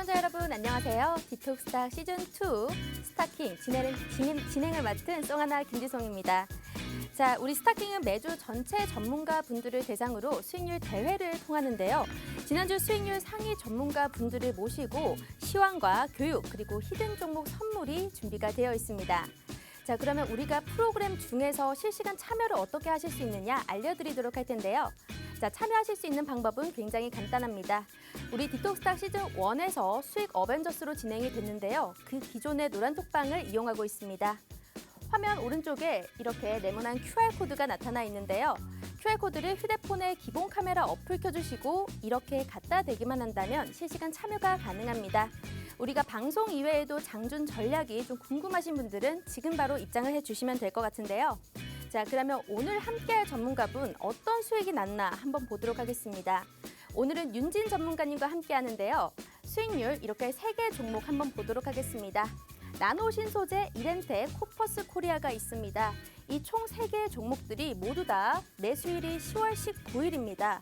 시청자 여러분 안녕하세요. 디톡스타 시즌2 스타킹 진행을 맡은 송하나 김지송입니다. 자, 우리 스타킹은 매주 전체 전문가 분들을 대상으로 수익률 대회를 통하는데요. 지난주 수익률 상위 전문가 분들을 모시고 시황과 교육 그리고 히든 종목 선물이 준비가 되어 있습니다. 자, 그러면 우리가 프로그램 중에서 실시간 참여를 어떻게 하실 수 있느냐 알려드리도록 할 텐데요. 자, 참여하실 수 있는 방법은 굉장히 간단합니다. 우리 디톡스타 시즌1에서 수익 어벤져스로 진행이 됐는데요. 그 기존의 노란 톡방을 이용하고 있습니다. 화면 오른쪽에 이렇게 네모난 QR코드가 나타나 있는데요. QR코드를 휴대폰의 기본 카메라 어플 켜주시고 이렇게 갖다 대기만 한다면 실시간 참여가 가능합니다. 우리가 방송 이외에도 장준 전략이 좀 궁금하신 분들은 지금 바로 입장을 해주시면 될 것 같은데요. 자, 그러면 오늘 함께할 전문가분 어떤 수익이 났나 한번 보도록 하겠습니다. 오늘은 윤진 전문가님과 함께하는데요. 수익률 이렇게 3개 종목 한번 보도록 하겠습니다. 나노 신소재, 이렌텍, 코퍼스 코리아가 있습니다. 이 총 3개의 종목들이 모두 다 매수일이 10월 19일입니다.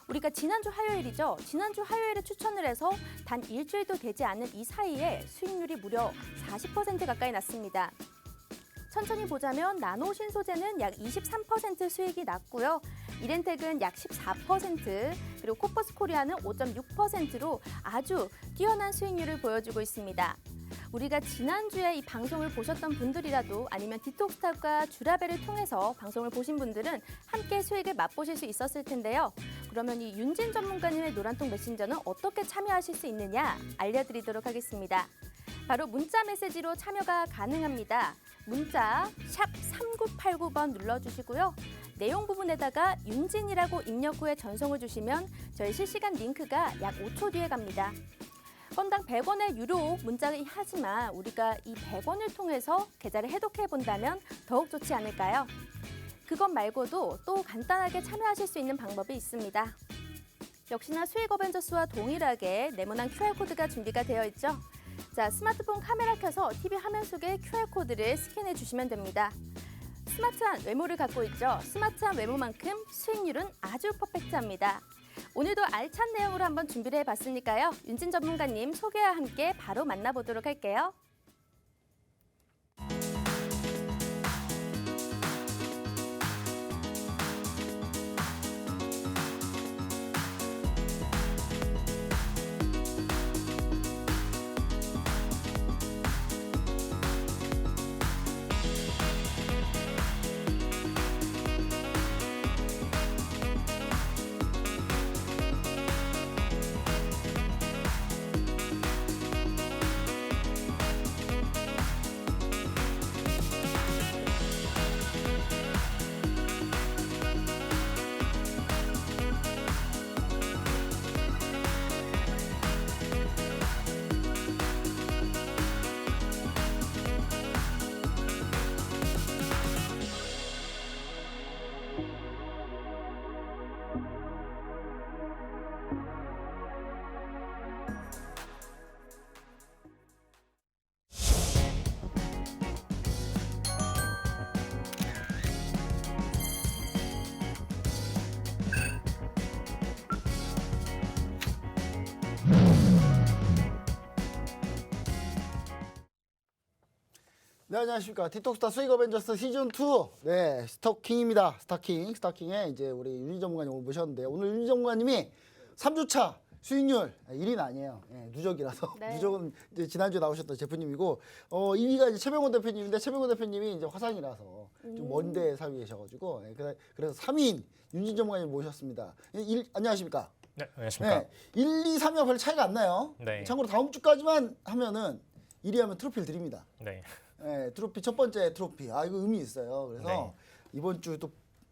우리가 지난주 화요일이죠. 지난주 화요일에 추천을 해서 단 일주일도 되지 않은 이 사이에 수익률이 무려 40% 가까이 났습니다. 천천히 보자면 나노 신소재는 약 23% 수익이 났고요. 이렌텍은 약 14%, 그리고 코퍼스 코리아는 5.6%로 아주 뛰어난 수익률을 보여주고 있습니다. 우리가 지난주에 이 방송을 보셨던 분들이라도 아니면 디톡스타과 주라벨을 통해서 방송을 보신 분들은 함께 수익을 맛보실 수 있었을 텐데요. 그러면 이 윤진 전문가님의 노란통 메신저는 어떻게 참여하실 수 있느냐 알려드리도록 하겠습니다. 바로 문자 메시지로 참여가 가능합니다. 문자 샵 3989번 눌러주시고요. 내용 부분에다가 윤진이라고 입력 후에 전송을 주시면 저희 실시간 링크가 약 5초 뒤에 갑니다. 건당 100원의 유료 문자하지만 우리가 이 100원을 통해서 계좌를 해독해 본다면 더욱 좋지 않을까요? 그것 말고도 또 간단하게 참여하실 수 있는 방법이 있습니다. 역시나 수익 어벤져스와 동일하게 네모난 QR코드가 준비가 되어 있죠. 자, 스마트폰 카메라 켜서 TV 화면 속에 QR코드를 스캔해 주시면 됩니다. 스마트한 외모를 갖고 있죠. 스마트한 외모만큼 수익률은 아주 퍼펙트합니다. 오늘도 알찬 내용으로 한번 준비를 해봤으니까요. 윤진 전문가님 소개와 함께 바로 만나보도록 할게요. 네, 안녕하십니까. 디톡스타 수익 어벤져스 시즌2. 네, 스타킹입니다. 스타킹에 이제 우리 윤희 전문가님 오늘 모셨는데, 오늘 윤희 전문가님이 3주차 수익률 1위는 아니에요. 네, 누적이라서. 네. 누적은 이제 지난주에 나오셨던 제프님이고, 2위가 이제 최병호 대표님인데, 최병호 대표님이 이제 화상이라서 좀 먼데 살고 계셔가지고, 네, 그래서 3위인 윤희 전문가님 모셨습니다. 안녕하십니까. 네, 안녕하십니까. 네, 1, 2, 3위와 별 차이가 안 나요. 네. 참고로 다음 주까지만 하면은 1위 하면 트로피를 드립니다. 네. 네, 트로피 첫 번째 트로피. 이거 의미 있어요. 그래서 네. 이번 주 또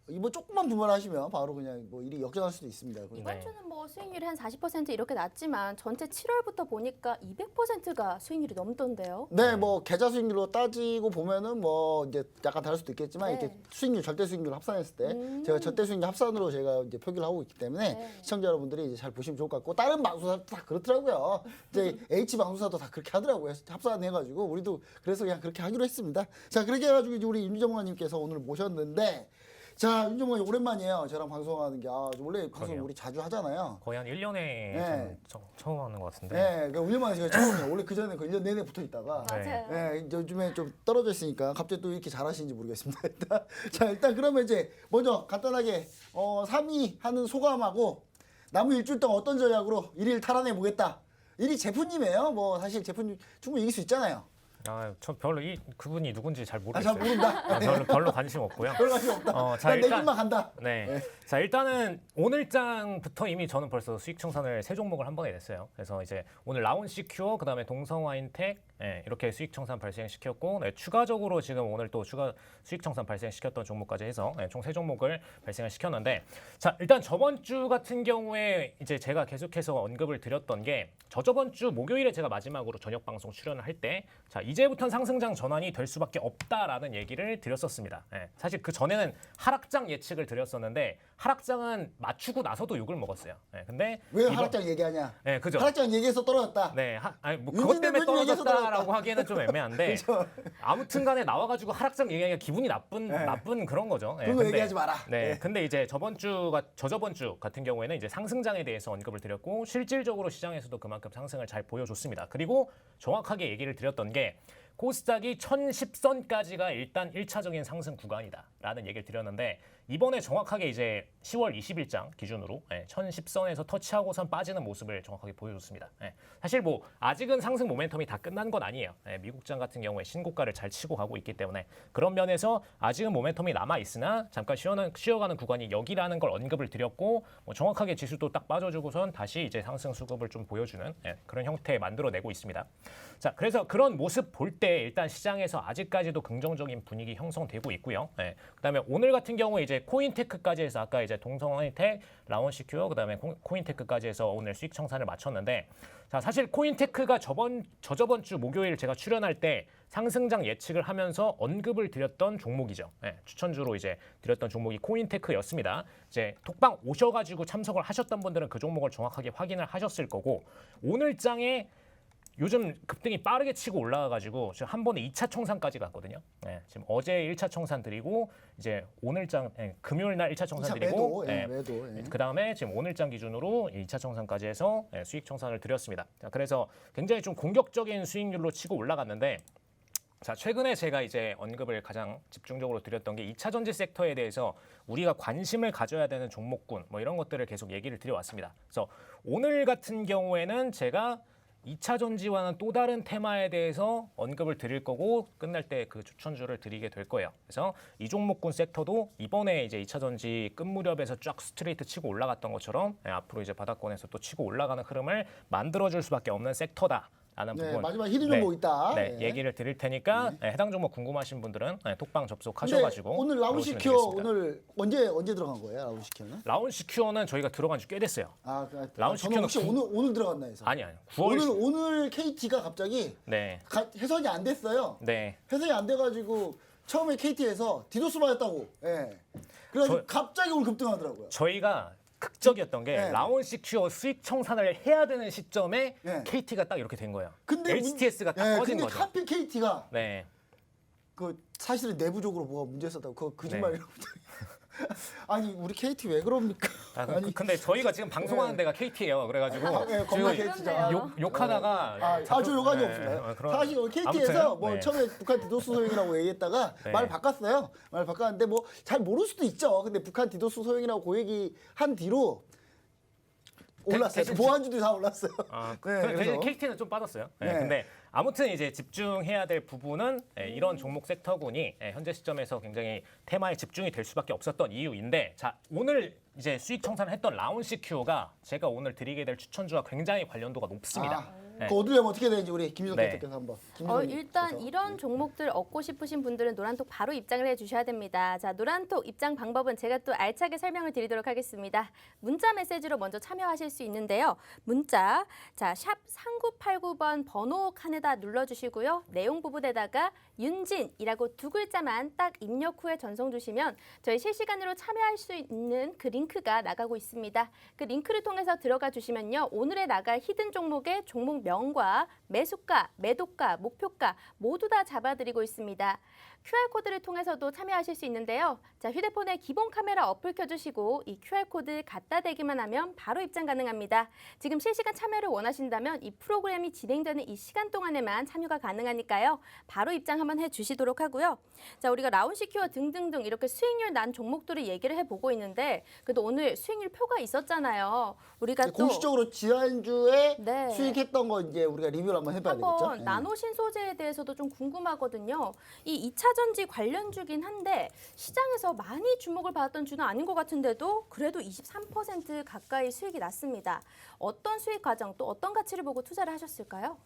이번 조금만 분발하시면 바로 그냥 뭐 일이 역전할 수도 있습니다. 이번 네. 주는 뭐 수익률이 한 40% 이렇게 났지만 전체 7월부터 보니까 200%가 수익률이 넘던데요. 네, 뭐 계좌 수익률로 따지고 보면은 뭐 이제 약간 다를 수도 있겠지만 네. 이렇게 수익률 절대 수익률 합산했을 때 제가 절대 수익률 합산으로 제가 이제 표기를 하고 있기 때문에 네. 시청자 여러분들이 이제 잘 보시면 좋을 것 같고 다른 방송사도 다 그렇더라고요. 이제 H 방송사도 다 그렇게 하더라고요. 합산해가지고 우리도 그래서 그냥 그렇게 하기로 했습니다. 자, 그렇게 해가지고 이제 우리 윤 전문가님께서 오늘 모셨는데. 자, 윤정관님 오랜만이에요. 저랑 방송하는 게. 원래 방송 그러게요. 우리 자주 하잖아요. 거의 한 1년에 네. 처음 하는 것 같은데. 네, 그 1년 만에 제가 처음이에요. 원래 그 전에 그 1년 내내 붙어 있다가. 맞아요. 네, 이제 요즘에 좀 떨어져 있으니까 갑자기 또 이렇게 잘하시는지 모르겠습니다. 일단 그러면 이제 먼저 간단하게 3위 하는 소감하고 남은 일주일 동안 어떤 전략으로 1위를 탈환해 보겠다. 1위 제프님이에요. 뭐 사실 제프님 충분히 이길 수 있잖아요. 저 별로 그분이 누군지 잘 잘 모르겠어요. 모른다. 별로 관심 없고요. 별 관심 없다. 자, 난 내 일단- 길만 간다. 네. 자, 일단은 오늘장부터 이미 저는 벌써 수익 청산을 3종목을 한 번에 냈어요. 그래서 이제 오늘 라온 시큐어, 그다음에 동성와인텍 이렇게 수익 청산 발생시켰고, 추가적으로 지금 오늘 또 추가 수익 청산 발생시켰던 종목까지 해서 총 3종목을 발생을 시켰는데, 자, 일단 저번 주 같은 경우에 이제 제가 계속해서 언급을 드렸던 게 저번 주 목요일에 제가 마지막으로 저녁 방송 출연을 할 때, 자, 이제부터는 상승장 전환이 될 수밖에 없다라는 얘기를 드렸었습니다. 사실 그 전에는 하락장 예측을 드렸었는데 하락장은 맞추고 나서도 욕을 먹었어요. 근데 왜 이번- 하락장 얘기하냐? 네, 그죠. 하락장 얘기해서 떨어졌다. 네, 아니 뭐 윤진 그것 때문에 대표님 얘기해서 떨어졌다라고 하기에는 좀 애매한데 그죠. 아무튼간에 나와가지고 하락장 얘기하기가 기분이 나쁜 그런 거죠. 그런 거 얘기하지 마라. 네, 네. 근데 이제 저번 주 같은 경우에는 이제 상승장에 대해서 언급을 드렸고 실질적으로 시장에서도 그만큼 상승을 잘 보여줬습니다. 그리고 정확하게 얘기를 드렸던 게 코스닥이 1010선까지가 일단 1차적인 상승 구간이다라는 얘기를 드렸는데 이번에 정확하게 이제 10월 20일장 기준으로 1010선에서 터치하고선 빠지는 모습을 정확하게 보여줬습니다. 사실 뭐 아직은 상승 모멘텀이 다 끝난 건 아니에요. 미국장 같은 경우에 신고가를 잘 치고 가고 있기 때문에 그런 면에서 아직은 모멘텀이 남아 있으나 잠깐 쉬어가는 구간이 여기라는 걸 언급을 드렸고 뭐 정확하게 지수도 딱 빠져주고선 다시 이제 상승 수급을 좀 보여주는 그런 형태 만들어내고 있습니다. 자, 그래서 그런 모습 볼 때 일단 시장에서 아직까지도 긍정적인 분위기 형성되고 있고요. 그다음에 오늘 같은 경우에 이제 코인테크까지 해서 아까 이제 동성화이텍, 라온시큐어, 그다음에 코인테크까지 해서 오늘 수익 청산을 마쳤는데, 자, 사실 코인테크가 저저번 주 목요일 제가 출연할 때 상승장 예측을 하면서 언급을 드렸던 종목이죠. 추천주로 이제 드렸던 종목이 코인테크였습니다. 이제 톡방 오셔가지고 참석을 하셨던 분들은 그 종목을 정확하게 확인을 하셨을 거고 오늘장에 요즘 급등이 빠르게 치고 올라가가지고 지금 한 번에 2차 청산까지 갔거든요. 지금 어제 1차 청산 드리고 이제 오늘장 금요일 날 1차 청산 2차 드리고 매도. 그 다음에 지금 오늘장 기준으로 2차 청산까지 해서 수익 청산을 드렸습니다. 자, 그래서 굉장히 좀 공격적인 수익률로 치고 올라갔는데, 자, 최근에 제가 이제 언급을 가장 집중적으로 드렸던 게 2차 전지 섹터에 대해서 우리가 관심을 가져야 되는 종목군 뭐 이런 것들을 계속 얘기를 드려왔습니다. 그래서 오늘 같은 경우에는 제가 2차 전지와는 또 다른 테마에 대해서 언급을 드릴 거고 끝날 때 그 추천주를 드리게 될 거예요. 그래서 이 종목군 섹터도 이번에 이제 2차 전지 끝 무렵에서 쫙 스트레이트 치고 올라갔던 것처럼 앞으로 이제 바닥권에서 또 치고 올라가는 흐름을 만들어줄 수밖에 없는 섹터다. 라는 네, 부분. 마지막 히든 종목 있다. 네, 얘기를 드릴 테니까 해당 종목 궁금하신 분들은 톡방 근데 접속하셔가지고 오늘 들어오시면 라운시큐어 되겠습니다. 오늘 언제 들어간 거예요? 라운시큐어는? 라운시큐어는 저희가 들어간 지 꽤 됐어요. 저는 라운시큐어는 혹시 오늘 들어갔나 해서. 아니 9월 오늘 KT가 갑자기 네. 해석이 안 됐어요. 네. 해석이 안 돼가지고 처음에 KT에서 디도스 맞았다고. 그래서 갑자기 오늘 급등하더라고요. 저희가 극적이었던 게 네. 라온시큐어 수익 청산을 해야 되는 시점에 네. KT가 딱 이렇게 된 거예요. 근데 HTS가 딱 꺼진 근데 거죠. 하필 KT가 네. 그 사실은 내부적으로 뭐가 문제 있었다고 그 거짓말이라고. 네. 아니 우리 KT 왜 그럽니까? 아니 근데 저희가 지금 방송하는 데가 KT예요. 그래가지고 겁나 지금 KT죠. 욕하다가 저 욕하지 없습니다. 사실 KT에서 아무튼, 뭐 네. 처음에 북한 디도스 소용이라고 얘기했다가 네. 말을 바꿨어요. 말을 바꿨는데 뭐 잘 모를 수도 있죠. 근데 북한 디도스 소용이라고 그 얘기 한 뒤로 올랐어요. 대신 보안주도 다 올랐어요. 대신 그래서. KT는 좀 빠졌어요. 네. 근데 아무튼 이제 집중해야 될 부분은 이런 종목 섹터군이 현재 시점에서 굉장히 테마에 집중이 될 수밖에 없었던 이유인데, 자, 오늘 이제 수익 청산을 했던 라온시큐어가 제가 오늘 드리게 될 추천주와 굉장히 관련도가 높습니다. 그 얻으려면 어떻게 되는지 우리 김민석 네. 대표께서 한번. 일단 이런 종목들 얻고 싶으신 분들은 노란톡 바로 입장을 해주셔야 됩니다. 자, 노란톡 입장 방법은 제가 또 알차게 설명을 드리도록 하겠습니다. 문자 메시지로 먼저 참여하실 수 있는데요. 문자, 자, 샵 3989번 번호 칸에다 눌러주시고요. 내용 부분에다가 윤진이라고 두 글자만 딱 입력 후에 전송 주시면 저희 실시간으로 참여할 수 있는 그 링크가 나가고 있습니다. 그 링크를 통해서 들어가 주시면요. 오늘에 나갈 히든 종목의 종목 명과 매수가, 매도가, 목표가 모두 다 잡아드리고 있습니다. QR코드를 통해서도 참여하실 수 있는데요. 자, 휴대폰에 기본 카메라 어플 켜주시고 이 QR코드 갖다 대기만 하면 바로 입장 가능합니다. 지금 실시간 참여를 원하신다면 이 프로그램이 진행되는 이 시간 동안에만 참여가 가능하니까요. 바로 입장 한번 해주시도록 하고요. 자, 우리가 라운시큐어 등등등 이렇게 수익률 난 종목들을 얘기를 해보고 있는데 그래도 오늘 수익률 표가 있었잖아요. 우리가 또 공식적으로 지난주에 네. 수익했던 거 이제 우리가 리뷰를 한번 해봐야 되겠죠? 한번 나노 신소재에 대해서도 좀 궁금하거든요. 이 2차 전지 관련주긴 한데 시장에서 많이 주목을 받았던 주는 아닌 것 같은데도 그래도 23% 가까이 수익이 났습니다. 어떤 수익 과정 또 어떤 가치를 보고 투자를 하셨을까요?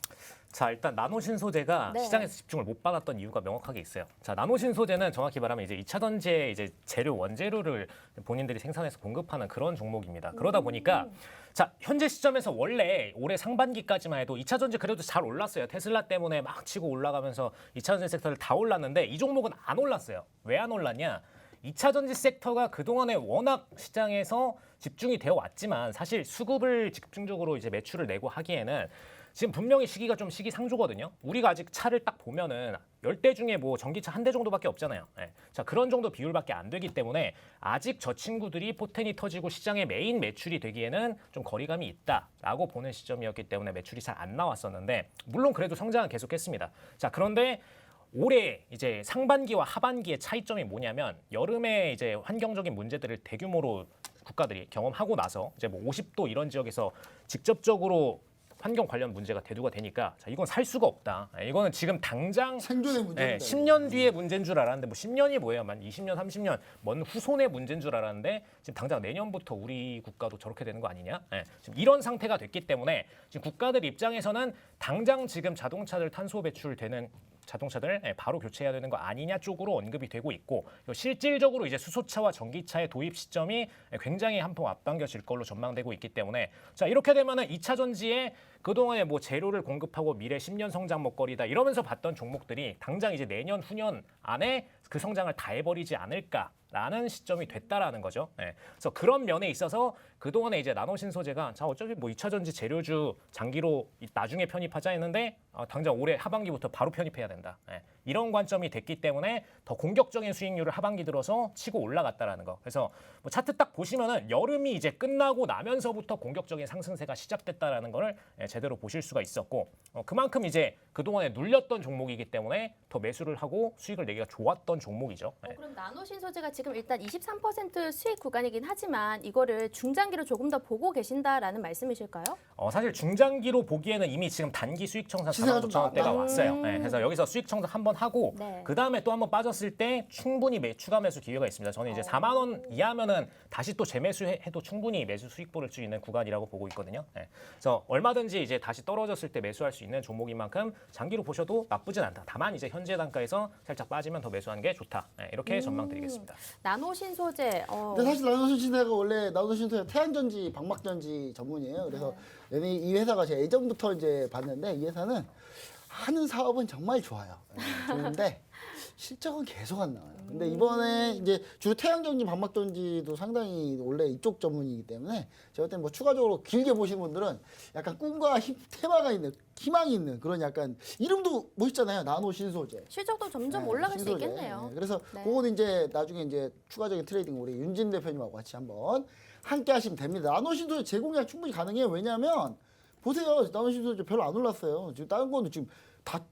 자, 일단 나노신소재가 네. 시장에서 집중을 못 받았던 이유가 명확하게 있어요. 자, 나노신소재는 정확히 말하면 이제 2차 전지의 이제 재료 원재료를 본인들이 생산해서 공급하는 그런 종목입니다. 그러다 보니까 자, 현재 시점에서 원래 올해 상반기까지만 해도 2차 전지 그래도 잘 올랐어요. 테슬라 때문에 막 치고 올라가면서 2차 전지 섹터를 다 올랐는데 이 종목은 안 올랐어요. 왜 안 올랐냐? 2차 전지 섹터가 그동안에 워낙 시장에서 집중이 되어 왔지만 사실 수급을 집중적으로 이제 매출을 내고 하기에는 지금 분명히 시기가 좀 시기상조거든요. 우리가 아직 차를 딱 보면은 10대 중에 뭐 전기차 한 대 정도밖에 없잖아요. 예. 자, 그런 정도 비율밖에 안 되기 때문에 아직 저 친구들이 포텐이 터지고 시장의 메인 매출이 되기에는 좀 거리감이 있다라고 보는 시점이었기 때문에 매출이 잘 안 나왔었는데 물론 그래도 성장은 계속했습니다. 자, 그런데 올해 이제 상반기와 하반기의 차이점이 뭐냐면 여름에 이제 환경적인 문제들을 대규모로 국가들이 경험하고 나서 이제 뭐 50도 이런 지역에서 직접적으로 환경 관련 문제가 대두가 되니까 자, 이건 살 수가 없다. 이거는 지금 당장 생존의 문제입니다. 10년 뒤의 문제인 줄 알았는데 뭐 10년이 뭐예요? 만 20년, 30년 먼 후손의 문제인 줄 알았는데 지금 당장 내년부터 우리 국가도 저렇게 되는 거 아니냐? 지금 이런 상태가 됐기 때문에 지금 국가들 입장에서는 당장 지금 자동차들 탄소 배출되는 자동차들 바로 교체해야 되는 거 아니냐 쪽으로 언급이 되고 있고 실질적으로 이제 수소차와 전기차의 도입 시점이 굉장히 한폭 앞당겨질 걸로 전망되고 있기 때문에 자, 이렇게 되면은 2차 전지에 그동안에 뭐 재료를 공급하고 미래 10년 성장 먹거리다 이러면서 봤던 종목들이 당장 이제 내년 후년 안에 그 성장을 다 해버리지 않을까라는 시점이 됐다라는 거죠. 그래서 그런 면에 있어서 그동안에 이제 나노신소재가 자, 어차피 뭐 2차 전지 재료주 장기로 나중에 편입하자 했는데 당장 올해 하반기부터 바로 편입해야 된다. 이런 관점이 됐기 때문에 더 공격적인 수익률을 하반기 들어서 치고 올라갔다라는 거. 그래서 뭐 차트 딱 보시면은 여름이 이제 끝나고 나면서부터 공격적인 상승세가 시작됐다라는 거를 제대로 보실 수가 있었고 그만큼 이제 그동안에 눌렸던 종목이기 때문에 더 매수를 하고 수익을 내기가 좋았던 종목이죠. 그럼 나노 신소재가 지금 일단 23% 수익 구간이긴 하지만 이거를 중장기로 조금 더 보고 계신다라는 말씀이실까요? 사실 중장기로 보기에는 이미 지금 단기 수익 청산 시세가 4만 좀 5천 원대가 나왔다. 왔어요. 그래서 여기서 수익 청산 한번 하고 네. 그 다음에 또 한번 빠졌을 때 충분히 추가 매수 기회가 있습니다. 저는 이제 4만 원 이하면은 다시 또 재매수해도 충분히 매수 수익 볼 수 있는 구간이라고 보고 있거든요. 그래서 얼마든지 이제 다시 떨어졌을 때 매수할 수 있는 종목인 만큼 장기로 보셔도 나쁘진 않다. 다만 이제 현재 단가에서 살짝 빠지면 더 매수하는 게 좋다. 이렇게 전망드리겠습니다. 나노 신소재. 근데 사실 나노신소재가 원래 나노신소재가 태양전지, 방막전지 전문이에요. 그래서 얘네 이 회사가 제가 예전부터 이제 봤는데 이 회사는 하는 사업은 정말 좋아요. 좋은데 실적은 계속 안 나와요. 근데 이번에 이제 주로 태양전지, 방막전지도 상당히 원래 이쪽 전문이기 때문에 제가 볼 때는 뭐 추가적으로 길게 보시는 분들은 약간 꿈과 테마가 있는, 희망이 있는 그런 약간 이름도 멋있잖아요. 나노신소재. 실적도 점점 네, 올라갈 수 신소재. 있겠네요. 네, 그래서 네. 그거는 이제 나중에 이제 추가적인 트레이딩 우리 윤진 대표님하고 같이 한번 함께 하시면 됩니다. 나노신소재 제공량 충분히 가능해요. 왜냐하면 보세요. 나노신소재 별로 안 올랐어요. 지금 다른 거는 지금 다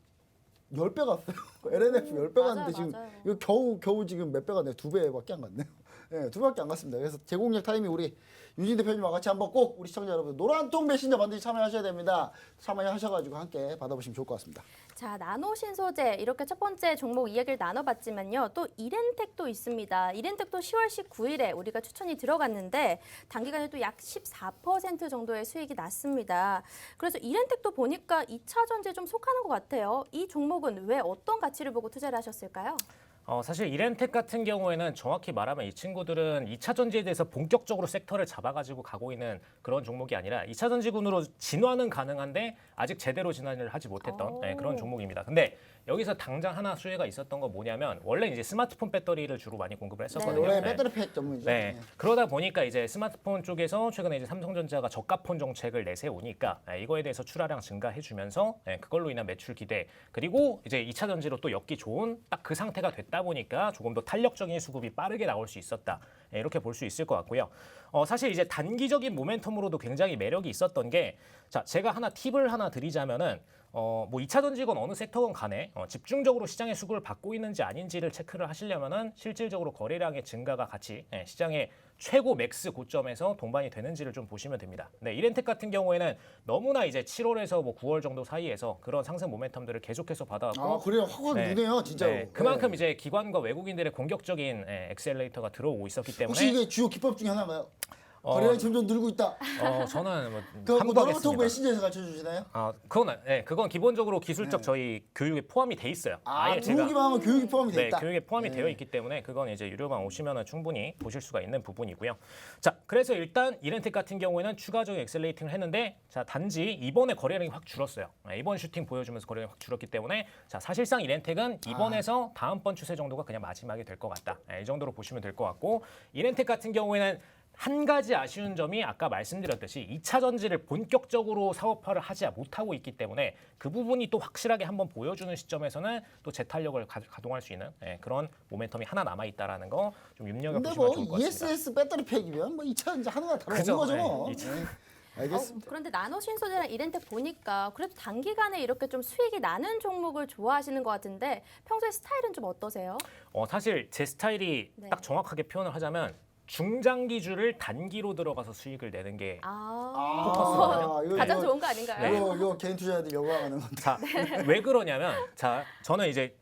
10배 갔어요. LNF 10배 맞아요, 갔는데 지금 맞아요. 이거 겨우 지금 몇 배 갔네요. 2배밖에 안 갔네요. 네, 2배밖에 안 갔습니다. 그래서 제공력 타이밍 우리 윤진 대표님과 같이 한번 꼭 우리 시청자 여러분 노란통 메신저 반드시 참여하셔야 됩니다. 참여하셔가지고 함께 받아보시면 좋을 것 같습니다. 자, 나노 신소재 이렇게 첫 번째 종목 이야기를 나눠봤지만요. 또 이렌텍도 있습니다. 이렌텍도 10월 19일에 우리가 추천이 들어갔는데 단기간에도 약 14% 정도의 수익이 났습니다. 그래서 이렌텍도 보니까 2차 전지에 좀 속하는 것 같아요. 이 종목은 왜 어떤 가치를 보고 투자를 하셨을까요? 사실 이렌텍 같은 경우에는 정확히 말하면 이 친구들은 2차 전지에 대해서 본격적으로 섹터를 잡아가지고 가고 있는 그런 종목이 아니라 2차 전지군으로 진화는 가능한데 아직 제대로 진화를 하지 못했던 그런 종목입니다. 근데 여기서 당장 하나 수혜가 있었던 건 뭐냐면 원래 이제 스마트폰 배터리를 주로 많이 공급을 했었거든요. 원래 네. 배터리팩 전문이죠. 네. 그러다 보니까 이제 스마트폰 쪽에서 최근에 이제 삼성전자가 저가폰 정책을 내세우니까 이거에 대해서 출하량 증가해주면서 그걸로 인한 매출 기대 그리고 이제 2차 전지로 또 엮기 좋은 딱 그 상태가 됐다 보니까 조금 더 탄력적인 수급이 빠르게 나올 수 있었다. 이렇게 볼 수 있을 것 같고요. 사실 이제 단기적인 모멘텀으로도 굉장히 매력이 있었던 게 자, 제가 하나 팁을 하나 드리자면은 뭐 2차 전지건 어느 섹터건 간에 집중적으로 시장의 수급을 받고 있는지 아닌지를 체크를 하시려면은 실질적으로 거래량의 증가가 같이 시장의 최고 맥스 고점에서 동반이 되는지를 좀 보시면 됩니다. 네, 이렌텍 같은 경우에는 너무나 이제 7월에서 뭐 9월 정도 사이에서 그런 상승 모멘텀들을 계속해서 받아왔고 아 그래요. 확확 네. 누네요, 진짜로. 네, 그만큼 네. 이제 기관과 외국인들의 공격적인 엑셀레이터가 들어오고 있었기 때문에 혹시 이게 주요 기법 중에 하나가요? 거래량이 점점 늘고 있다. 저는 뭐 그거 뭐 나루토 함구하겠습니다. 메신저에서 가르쳐 주시나요? 그건 기본적으로 기술적 저희 교육에 포함이 돼 있어요. 아예 제가 들어오기만 하면 교육이 포함이 돼 네, 있다. 교육에 포함이 되어 있기 때문에 그건 이제 유료방 오시면 충분히 보실 수가 있는 부분이고요. 자, 그래서 일단 이렌텍 같은 경우에는 추가적인 엑셀레이팅을 했는데 자, 단지 이번에 거래량이 확 줄었어요. 이번 슈팅 보여주면서 거래량이 확 줄었기 때문에 자, 사실상 이렌텍은 이번에서 다음번 추세 정도가 그냥 마지막이 될 것 같다. 이 정도로 보시면 될 것 같고 이렌텍 같은 경우에는 한 가지 아쉬운 점이 아까 말씀드렸듯이 2차 전지를 본격적으로 사업화를 하지 못하고 있기 때문에 그 부분이 또 확실하게 한번 보여주는 시점에서는 또 재탄력을 가동할 수 있는 그런 모멘텀이 하나 남아있다라는 거 좀 근데 눈여겨보시면 뭐 좋을 것 같습니다. ESS 배터리팩이면 뭐 2차 전지 하나가 다른 그죠. 거죠. 네, 뭐. 이차. 네. 알겠습니다. 그런데 나노 신소재랑 이렌텍 보니까 그래도 단기간에 이렇게 좀 수익이 나는 종목을 좋아하시는 것 같은데 평소에 스타일은 좀 어떠세요? 사실 제 스타일이 네. 딱 정확하게 표현을 하자면 중장기주를 단기로 들어가서 수익을 내는 게 이거 가장 좋은 거 아닌가요? 네. 이거 개인 투자자들 요구하는 건데. 자, 왜 그러냐면 자, 저는 이제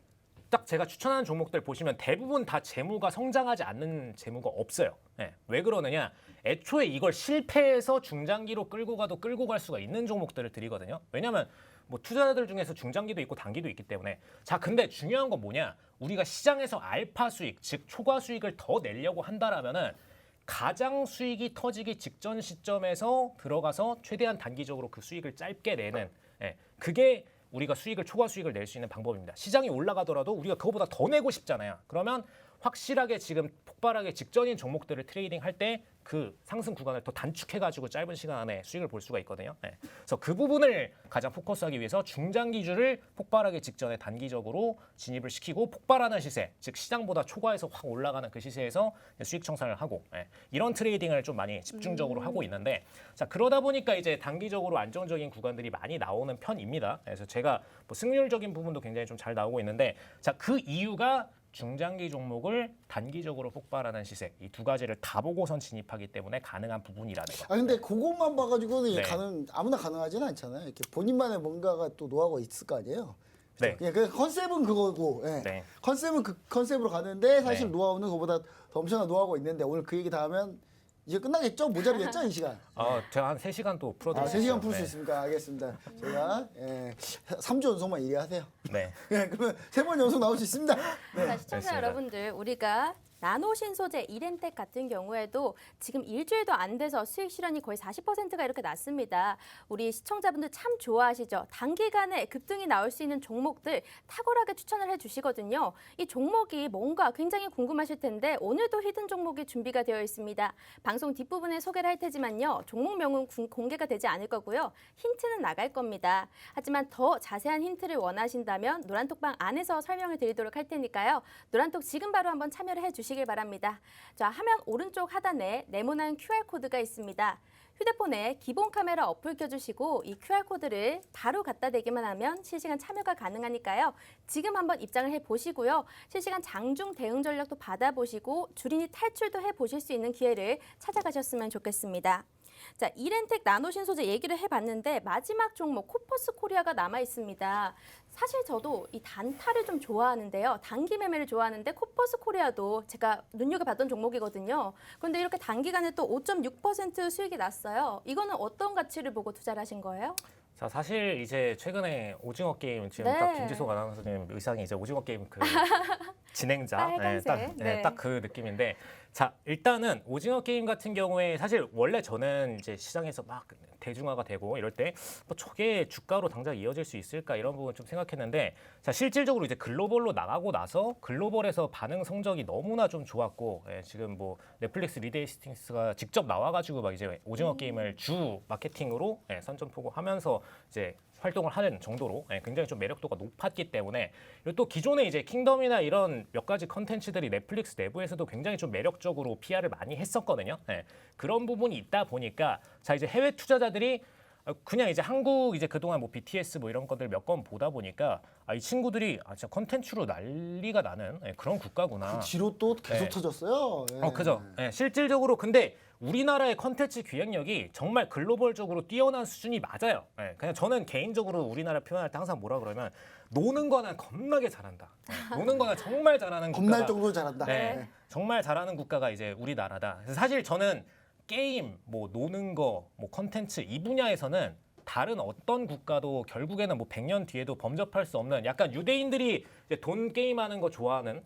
딱 제가 추천하는 종목들 보시면 대부분 다 재무가 성장하지 않는 재무가 없어요. 왜 그러느냐? 애초에 이걸 실패해서 중장기로 끌고 갈 수가 있는 종목들을 드리거든요. 왜냐하면 뭐 투자자들 중에서 중장기도 있고 단기도 있기 때문에 자, 근데 중요한 건 뭐냐? 우리가 시장에서 알파 수익, 즉 초과 수익을 더 내려고 한다라면은 가장 수익이 터지기 직전 시점에서 들어가서 최대한 단기적으로 그 수익을 짧게 내는 그게 우리가 초과 수익을 낼 수 있는 방법입니다. 시장이 올라가더라도 우리가 그거보다 더 내고 싶잖아요. 그러면 확실하게 지금 폭발하기 직전인 종목들을 트레이딩 할 때 그 상승 구간을 더 단축해가지고 짧은 시간 안에 수익을 볼 수가 있거든요. 그래서 그 부분을 가장 포커스하기 위해서 중장기주를 폭발하기 직전에 단기적으로 진입을 시키고 폭발하는 시세, 즉 시장보다 초과해서 확 올라가는 그 시세에서 수익 청산을 하고 이런 트레이딩을 좀 많이 집중적으로 하고 있는데 자, 그러다 보니까 이제 단기적으로 안정적인 구간들이 많이 나오는 편입니다. 그래서 제가 뭐 승률적인 부분도 굉장히 좀 잘 나오고 있는데 자, 그 이유가 중장기 종목을 단기적으로 폭발하는 시세 이 두 가지를 다 보고선 진입하기 때문에 가능한 부분이라는 거. 근데 그것만 봐가지고는 네. 아무나 가능하지는 않잖아요. 이렇게 본인만의 뭔가가 또 노하우가 있을 거 아니에요. 네. 그냥 그 컨셉은 그거고, 네. 컨셉은 그 컨셉으로 가는데 사실 네. 노하우는 그보다 더 엄청난 노하우가 있는데 오늘 그 얘기 다 하면 이제 끝나겠죠? 모자르겠죠? 이 시간. 제가 한 3시간 또 풀어드릴 수 3시간 있어요. 풀 수 네. 있습니까? 알겠습니다. 제가 3주 연속만 얘기하세요. 네. 그러면 3번 연속 나올 수 있습니다. 자, 시청자 알겠습니다. 여러분들, 우리가 나노 신소재 이렌텍 같은 경우에도 지금 일주일도 안 돼서 수익 실현이 거의 40%가 이렇게 났습니다. 우리 시청자분들 참 좋아하시죠? 단기간에 급등이 나올 수 있는 종목들 탁월하게 추천을 해주시거든요. 이 종목이 뭔가 굉장히 궁금하실 텐데 오늘도 히든 종목이 준비가 되어 있습니다. 방송 뒷부분에 소개를 할 테지만요. 종목명은 공개가 되지 않을 거고요. 힌트는 나갈 겁니다. 하지만 더 자세한 힌트를 원하신다면 노란톡방 안에서 설명을 드리도록 할 테니까요. 노란톡 지금 바로 한번 참여를 해주시길 바랍니다. 자, 화면 오른쪽 하단에 네모난 QR코드가 있습니다. 휴대폰에 기본 카메라 어플 켜주시고 이 QR코드를 바로 갖다 대기만 하면 실시간 참여가 가능하니까요. 지금 한번 입장을 해보시고요. 실시간 장중 대응 전략도 받아보시고 주린이 탈출도 해보실 수 있는 기회를 찾아가셨으면 좋겠습니다. 자, 이렌텍 나노 신소재 얘기를 해봤는데 마지막 종목 코퍼스 코리아가 남아 있습니다. 사실 저도 이 단타를 좀 좋아하는데요. 단기 매매를 좋아하는데 코퍼스 코리아도 제가 눈여겨봤던 종목이거든요. 그런데 이렇게 단기간에 또 5.6% 수익이 났어요. 이거는 어떤 가치를 보고 투자를 하신 거예요? 자, 사실 이제 최근에 오징어 게임 지금 네. 딱 김지석 아나운서님 의상이 이제 오징어 게임 그 진행자, 빨간색. 네. 딱 그 느낌인데, 자 일단은 오징어 게임 같은 경우에 사실 원래 저는 이제 시장에서 막 대중화가 되고 이럴 때 뭐 저게 주가로 당장 이어질 수 있을까 이런 부분 좀 생각했는데, 자 실질적으로 이제 글로벌로 나가고 나서 글로벌에서 반응 성적이 너무나 좀 좋았고, 지금 뭐 넷플릭스 리드 헤이스팅스가 직접 나와가지고 막 이제 오징어 게임을 주 마케팅으로 선전포고하면서 이제 활동을 하는 정도로 굉장히 좀 매력도가 높았기 때문에, 그리고 또 기존에 이제 킹덤이나 이런 몇 가지 컨텐츠들이 넷플릭스 내부에서도 굉장히 좀 매력적으로 PR을 많이 했었거든요. 그런 부분이 있다 보니까 자 이제 해외 투자자들이 그냥 이제 한국 이제 그동안 뭐 BTS 뭐 이런 것들 몇 건 보다 보니까 이 친구들이 진짜 컨텐츠로 난리가 나는 그런 국가구나. 지로 또 계속 네. 터졌어요. 예. 그죠. 실질적으로 근데 우리나라의 컨텐츠 기획력이 정말 글로벌적으로 뛰어난 수준이 맞아요. 그냥 저는 개인적으로 우리나라 표현할 때 항상 뭐라 그러면 노는 거는 겁나게 잘한다. 노는 거는 정말 잘하는 국가가. 겁날 정도로 잘한다. 네, 정말 잘하는 국가가 이제 우리나라다. 그래서 사실 저는 게임, 뭐 노는 거, 뭐 컨텐츠 이 분야에서는 다른 어떤 국가도 결국에는 뭐 100년 뒤에도 범접할 수 없는, 약간 유대인들이 이제 돈 게임하는 거 좋아하는,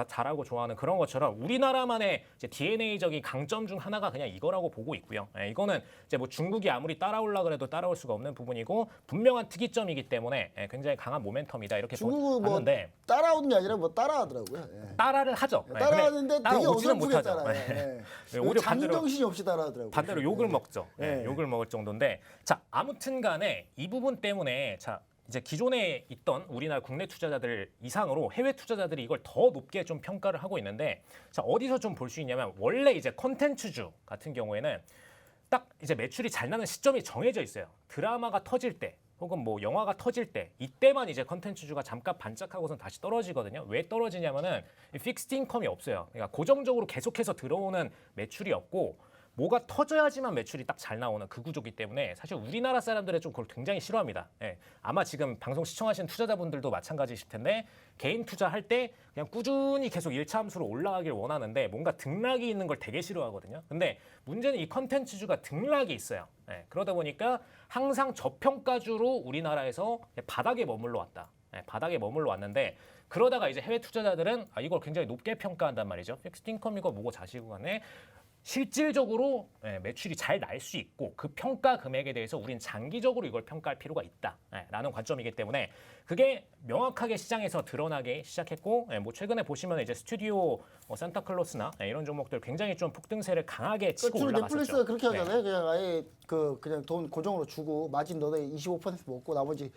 잘하고 좋아하는 그런 것처럼 우리나라만의 이제 DNA적인 강점 중 하나가 그냥 이거라고 보고 있고요. 이거는 이제 뭐 중국이 아무리 따라올라 그래도 따라올 수가 없는 부분이고 분명한 특이점이기 때문에 굉장히 강한 모멘텀이다 이렇게 중국은 뭐 봤는데, 따라오는 게 아니라 뭐 따라하더라고요. 예. 따라를 하죠. 따라하는데 되게 따라오지는 어설프게 못하죠. 따라해요. 예. 오히려 장인 반대로- 정신이 없이 따라하더라고요. 반대로 욕을 먹죠. 네. 욕을 먹을 정도인데, 자 아무튼 간에 이 부분 때문에 자 이제 기존에 있던 우리나라 국내 투자자들 이상으로 해외 투자자들이 이걸 더 높게 좀 평가를 하고 있는데, 자 어디서 좀 볼 수 있냐면, 원래 이제 컨텐츠주 같은 경우에는 딱 이제 매출이 잘 나는 시점이 정해져 있어요. 드라마가 터질 때 혹은 뭐 영화가 터질 때, 이때만 이제 컨텐츠주가 잠깐 반짝하고선 다시 떨어지거든요. 왜 떨어지냐면은 픽스드 인컴이 없어요. 그러니까 고정적으로 계속해서 들어오는 매출이 없고, 뭐가 터져야지만 매출이 딱 잘 나오는 그 구조기 때문에 사실 우리나라 사람들은 좀 그걸 굉장히 싫어합니다. 아마 지금 방송 시청하시는 투자자분들도 마찬가지실 텐데, 개인 투자할 때 그냥 꾸준히 계속 일차 함수로 올라가길 원하는데 뭔가 등락이 있는 걸 되게 싫어하거든요. 근데 문제는 이 컨텐츠주가 등락이 있어요. 그러다 보니까 항상 저평가주로 우리나라에서 바닥에 머물러 왔다. 바닥에 머물러 왔는데, 그러다가 이제 해외 투자자들은 이걸 굉장히 높게 평가한단 말이죠. 픽스드 인컴이고 뭐고 자시고 간에 실질적으로 매출이 잘 날 수 있고, 그 평가 금액에 대해서 우린 장기적으로 이걸 평가할 필요가 있다라는 관점이기 때문에 그게 명확하게 시장에서 드러나기 시작했고, 뭐 최근에 보시면 이제 스튜디오 산타클로스나 이런 종목들 굉장히 좀 폭등세를 강하게 치고 주로 올라갔었죠. 넷플릭스가 그렇게 하잖아요. 그냥 아예 그냥 돈 고정으로 주고 마진 너네 25% 먹고 나머지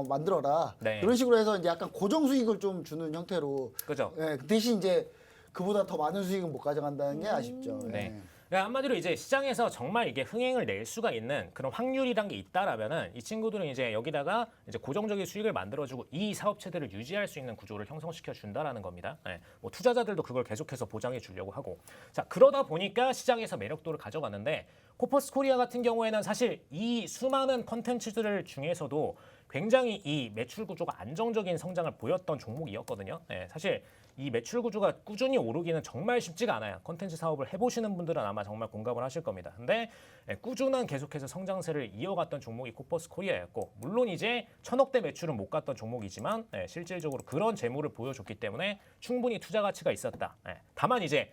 만들어라. 네. 이런 식으로 해서 이제 약간 고정 수익을 좀 주는 형태로. 그죠? 그 대신 이제 그보다 더 많은 수익은 못 가져간다는 게 아쉽죠. 네. 예. 그러니까 한마디로 이제 시장에서 정말 이게 흥행을 낼 수가 있는 그런 확률이란 게 있다라면은 이 친구들은 이제 여기다가 이제 고정적인 수익을 만들어주고 이 사업체들을 유지할 수 있는 구조를 형성시켜 준다라는 겁니다. 뭐 투자자들도 그걸 계속해서 보장해 주려고 하고, 자 그러다 보니까 시장에서 매력도를 가져갔는데, 코퍼스 코리아 같은 경우에는 사실 이 수많은 컨텐츠들 중에서도 굉장히 이 매출 구조가 안정적인 성장을 보였던 종목이었거든요. 사실 이 매출 구조가 꾸준히 오르기는 정말 쉽지가 않아요. 콘텐츠 사업을 해보시는 분들은 아마 정말 공감을 하실 겁니다. 근데 꾸준한 계속해서 성장세를 이어갔던 종목이 코퍼스 코리아였고, 물론 이제 1000억대 매출은 못 갔던 종목이지만 실질적으로 그런 재물을 보여줬기 때문에 충분히 투자 가치가 있었다. 다만 이제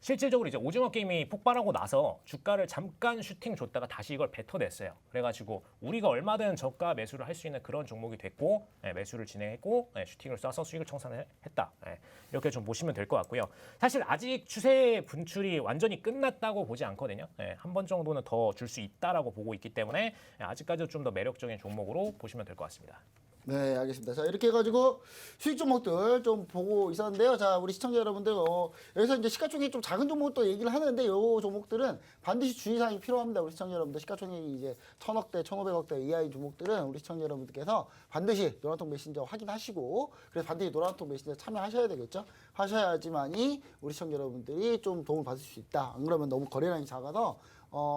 실질적으로 이제 오징어 게임이 폭발하고 나서 주가를 잠깐 슈팅 줬다가 다시 이걸 뱉어냈어요. 그래가지고 우리가 얼마든 저가 매수를 할 수 있는 그런 종목이 됐고, 매수를 진행했고, 슈팅을 쏴서 수익을 청산했다. 이렇게 좀 보시면 될 것 같고요. 사실 아직 추세 분출이 완전히 끝났다고 보지 않거든요. 한 번 정도는 더 줄 수 있다라고 보고 있기 때문에 아직까지도 좀 더 매력적인 종목으로 보시면 될 것 같습니다. 네, 알겠습니다. 자, 이렇게 해가지고 수익 종목들 좀 보고 있었는데요. 자, 우리 시청자 여러분들, 여기서 이제 시가총액 좀 작은 종목도 얘기를 하는데, 요 종목들은 반드시 주의사항이 필요합니다. 우리 시청자 여러분들, 시가총액이 이제 1000억대, 1500억대 이하의 종목들은 우리 시청자 여러분들께서 반드시 노란통 메신저 확인하시고, 그래서 반드시 노란통 메신저 참여하셔야 되겠죠. 하셔야지만이 우리 시청자 여러분들이 좀 도움을 받을 수 있다. 안 그러면 너무 거래량이 작아서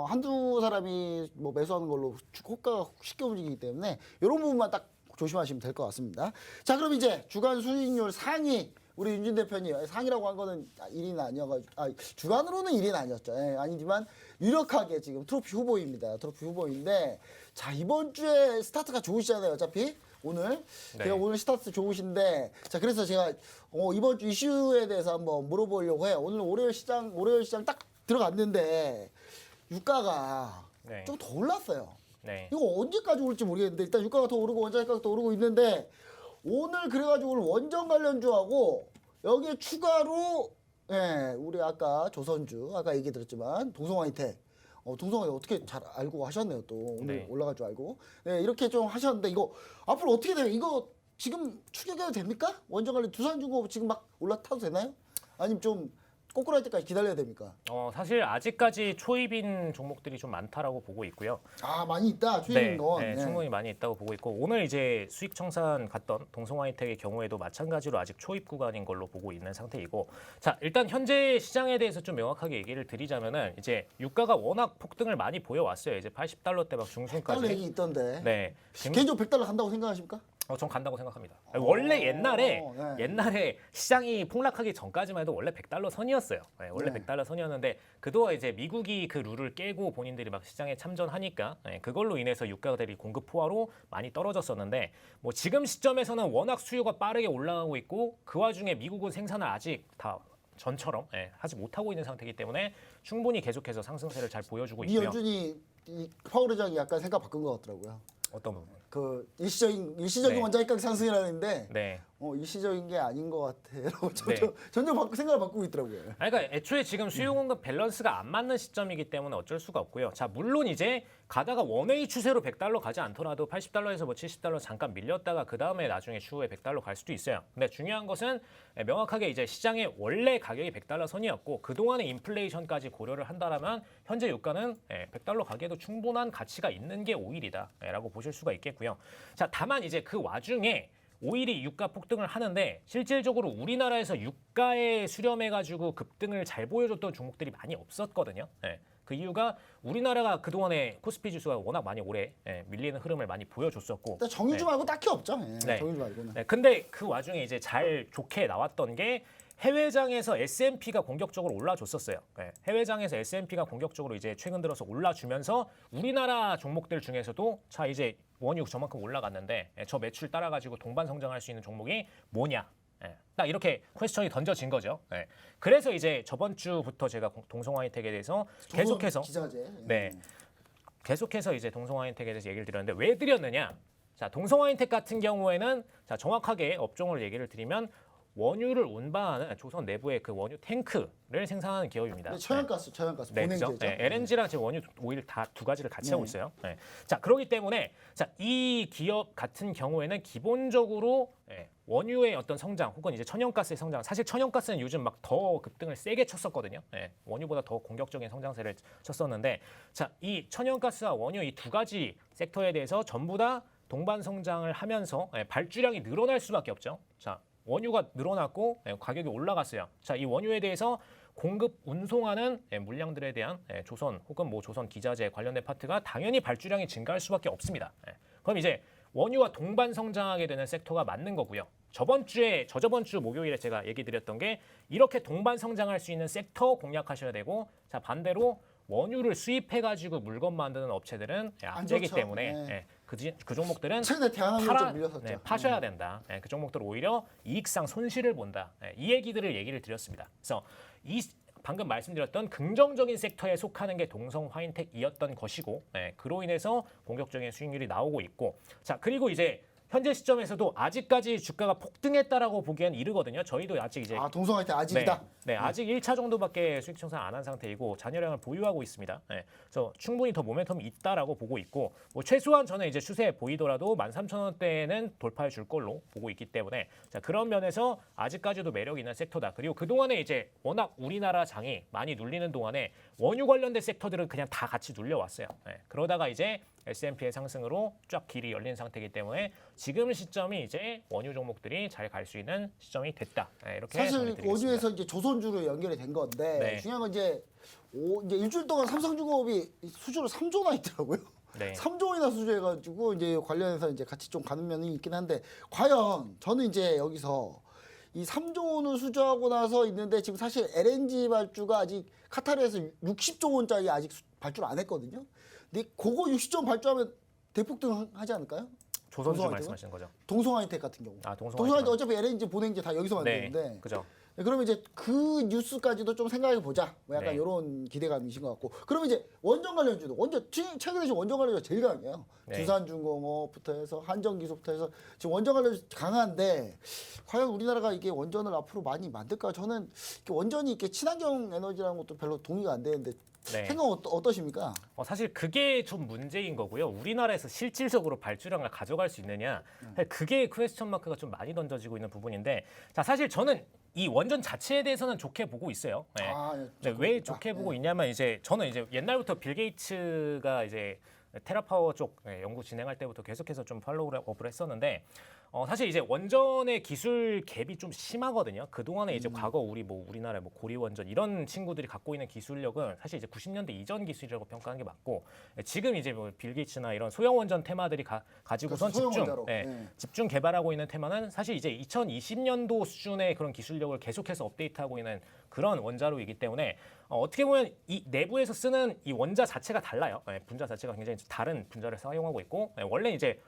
한두 사람이 뭐 매수하는 걸로 호가가 쉽게 움직이기 때문에 이런 부분만 딱 조심하시면 될 것 같습니다. 자, 그럼 이제 주간 수익률 상위, 우리 윤진 대표님, 상위라고 한 거는 1위는 아니어가지고, 주간으로는 1위는 아니었죠. 아니지만 유력하게 지금 트로피 후보입니다. 트로피 후보인데, 자, 이번 주에 스타트가 좋으시잖아요. 어차피 오늘 네. 제가 오늘 스타트 좋으신데 자 그래서 제가 이번 주 이슈에 대해서 한번 물어보려고 해요. 오늘 월요일 시장 딱 들어갔는데 유가가 네. 좀 더 올랐어요. 네. 이거 언제까지 올지 모르겠는데 일단 유가가 더 오르고 원자재 가격 더 오르고 있는데 오늘 그래가지고 오늘 원전 관련주하고 여기에 추가로 우리 아까 조선주 아까 얘기 드렸지만 동성화이텍 동성화 어떻게 잘 알고 하셨네요 또 오늘 네. 올라갈 줄 알고 이렇게 좀 하셨는데 이거 앞으로 어떻게 돼요? 이거 지금 추격해도 됩니까? 원전 관련 두산중공업 지금 막 올라타도 되나요? 아니면 좀 꼬꾸라질 때까지 기다려야 됩니까? 사실 아직까지 초입인 종목들이 좀 많다라고 보고 있고요. 아 많이 있다 추이는 건. 네, 충분히 많이 있다고 보고 있고 오늘 이제 수익 청산 갔던 동성화이텍의 경우에도 마찬가지로 아직 초입 구간인 걸로 보고 있는 상태이고 자 일단 현재 시장에 대해서 좀 명확하게 얘기를 드리자면은 이제 유가가 워낙 폭등을 많이 보여왔어요. 이제 80달러대 막 중순까지. 달러 얘기 있던데. 네. 개인적으로 100달러 간다고 생각하십니까? 전 간다고 생각합니다. 원래 옛날에 네. 옛날에 시장이 폭락하기 전까지만 해도 원래 100달러 선이었어요. 네, 원래 네. 100달러 선이었는데 그동안 이제 미국이 그 룰을 깨고 본인들이 막 시장에 참전하니까 그걸로 인해서 유가가 대비 공급 포화로 많이 떨어졌었는데 뭐 지금 시점에서는 워낙 수요가 빠르게 올라가고 있고 그 와중에 미국은 생산을 아직 다 전처럼 하지 못하고 있는 상태이기 때문에 충분히 계속해서 상승세를 잘 보여주고 있고요. 이현준이 이 파월 의장이 약간 생각 바꾼 것 같더라고요. 어떤 부분? 그 일시적인 네. 원자재 가격 상승이라는데 네. 일시적인 게 아닌 것 같아라고 네. 점점 생각을 바꾸고 있더라고요. 그러니까 애초에 지금 수요 공급 밸런스가 안 맞는 시점이기 때문에 어쩔 수가 없고요. 자, 물론 이제 가다가 원웨이 추세로 100달러 가지 않더라도 80달러에서 뭐 70달러 잠깐 밀렸다가 그다음에 나중에 추후에 100달러 갈 수도 있어요. 근데 중요한 것은 명확하게 이제 시장의 원래 가격이 100달러 선이었고 그동안의 인플레이션까지 고려를 한다라면 현재 유가는 100달러 가기에도 충분한 가치가 있는 게 오일이다라고 보실 수가 있겠고요. 자, 다만 이제 그 와중에 오일이 유가 폭등을 하는데 실질적으로 우리나라에서 유가에 수렴해가지고 급등을 잘 보여줬던 종목들이 많이 없었거든요. 그 이유가 우리나라가 그동안에 코스피 지수가 워낙 많이 오래 밀리는 흐름을 많이 보여줬었고 일단 정유주 말고 딱히 없죠. 네. 정유주 말고는. 네, 근데 그 와중에 이제 잘 좋게 나왔던 게 해외장에서 S&P가 공격적으로 올라줬었어요. 해외장에서 S&P가 공격적으로 이제 최근 들어서 올라주면서 우리나라 종목들 중에서도 자 이제 원유 저만큼 올라갔는데 저 매출 따라가지고 동반 성장할 수 있는 종목이 뭐냐? 딱 이렇게 퀘스천이 던져진 거죠. 그래서 이제 저번 주부터 제가 동성화이텍에 대해서 계속해서 기자재. 네. 계속해서 이제 동성화인텍에 대해서 얘기를 드렸는데 왜 드렸느냐? 자, 동성화인텍 같은 경우에는 자, 정확하게 업종을 얘기를 드리면 원유를 운반하는 조선 내부의 그 원유 탱크를 생산하는 기업입니다. 네, 천연가스 네, 그죠? 보냉제죠. LNG랑 지금 원유, 오일 다 두 가지를 같이 하고 있어요. 자, 그렇기 때문에 자, 이 기업 같은 경우에는 기본적으로 원유의 어떤 성장 혹은 이제 천연가스의 성장, 사실 천연가스는 요즘 막 더 급등을 세게 쳤었거든요. 원유보다 더 공격적인 성장세를 쳤었는데, 자, 이 천연가스와 원유 이 두 가지 섹터에 대해서 전부 다 동반 성장을 하면서 발주량이 늘어날 수밖에 없죠. 자, 원유가 늘어났고 가격이 올라갔어요. 자, 이 원유에 대해서 공급 운송하는 물량들에 대한 조선 혹은 뭐 조선 기자재 관련된 파트가 당연히 발주량이 증가할 수밖에 없습니다. 그럼 이제 원유와 동반 성장하게 되는 섹터가 맞는 거고요. 저저번 주 목요일에 제가 얘기 드렸던 게 이렇게 동반 성장할 수 있는 섹터 공략하셔야 되고, 자, 반대로 원유를 수입해가지고 물건 만드는 업체들은 안 되기 좋죠. 때문에 그 종목들은 최근에 대한항공 좀 밀렸었죠. 파셔야 된다. 그 종목들 오히려 이익상 손실을 본다. 이 얘기를 드렸습니다. 그래서 방금 말씀드렸던 긍정적인 섹터에 속하는 게 동성화인텍이었던 것이고, 그로 인해서 공격적인 수익률이 나오고 있고, 자, 그리고 이제 현재 시점에서도 아직까지 주가가 폭등했다라고 보기엔 이르거든요. 저희도 아직 이제 동성화이텍 아직이다. 네, 아직 1차 정도밖에 수익 청산 안 한 상태이고 잔여량을 보유하고 있습니다. 그래서 충분히 더 모멘텀이 있다라고 보고 있고, 뭐 최소한 저는 이제 추세 보이더라도 13,000원대는 돌파해 줄 걸로 보고 있기 때문에, 자, 그런 면에서 아직까지도 매력 있는 섹터다. 그리고 그동안에 이제 워낙 우리나라 장이 많이 눌리는 동안에 원유 관련된 섹터들은 그냥 다 같이 눌려왔어요. 그러다가 이제 S&P의 상승으로 쫙 길이 열린 상태이기 때문에 지금 시점이 이제 원유 종목들이 잘 갈 수 있는 시점이 됐다. 이렇게 사실 전해드리겠습니다. 원유에서 이제 조선주로 연결이 된 건데 네. 중요한 건 이제 일주일 동안 삼성중공업이 수주를 3조나 있더라고요. 네. 3조 원이나 수주해가지고 이제 관련해서 이제 같이 좀 가는 면이 있긴 한데, 과연 저는 이제 여기서 이 3조 원을 수주하고 나서 있는데 지금 사실 LNG 발주가 아직 카타르에서 60조 원짜리 아직 발주를 안 했거든요. 근데 그거 60조 원 발주하면 대폭등 하지 않을까요? 조선주 동성화이텍은? 말씀하시는 거죠? 동성화이텍 같은 경우. 아, 동성화이텍 어차피 LNG 보냉지 다 여기서 네, 만드는데. 그죠. 그러면 이제 그 뉴스까지도 좀 생각해 보자. 뭐 약간 네. 이런 기대감이신 것 같고. 그러면 이제 원전 관련주도 최근에 지금 원전 관련주가 제일 강해요. 네. 두산중공업부터 해서 한전기술부터 해서 지금 원전 관련주 강한데 과연 우리나라가 이게 원전을 앞으로 많이 만들까? 저는 이렇게 원전이 이렇게 친환경 에너지라는 것도 별로 동의가 안 되는데 네. 생각 어떠십니까? 사실 그게 좀 문제인 거고요. 우리나라에서 실질적으로 발주량을 가져갈 수 있느냐, 사실 그게 퀘스천 마크가 좀 많이 던져지고 있는 부분인데, 자 사실 저는 이 원전 자체에 대해서는 좋게 보고 있어요. 네. 네, 왜 좋게 보고 있냐면 이제 저는 이제 옛날부터 빌 게이츠가 이제 테라파워 쪽 연구 진행할 때부터 계속해서 좀 팔로우업을 했었는데 사실 이제 원전의 기술 갭이 좀 심하거든요. 그동안에 이제 과거 우리나라 뭐 고리 원전 이런 친구들이 갖고 있는 기술력은 사실 이제 90년대 이전 기술이라고 평가하는 게 맞고 지금 이제 뭐 빌 게이츠나 이런 소형 원전 테마들이 가지고선 집중 개발하고 있는 테마는 사실 이제 2020년도 수준의 그런 기술력을 계속해서 업데이트하고 있는 그런 원자로이기 때문에 어떻게 보면 이 내부에서 쓰는 이 원자 자체가 달라요. 분자 자체가 굉장히 다른 분자를 사용하고 있고 원래 이제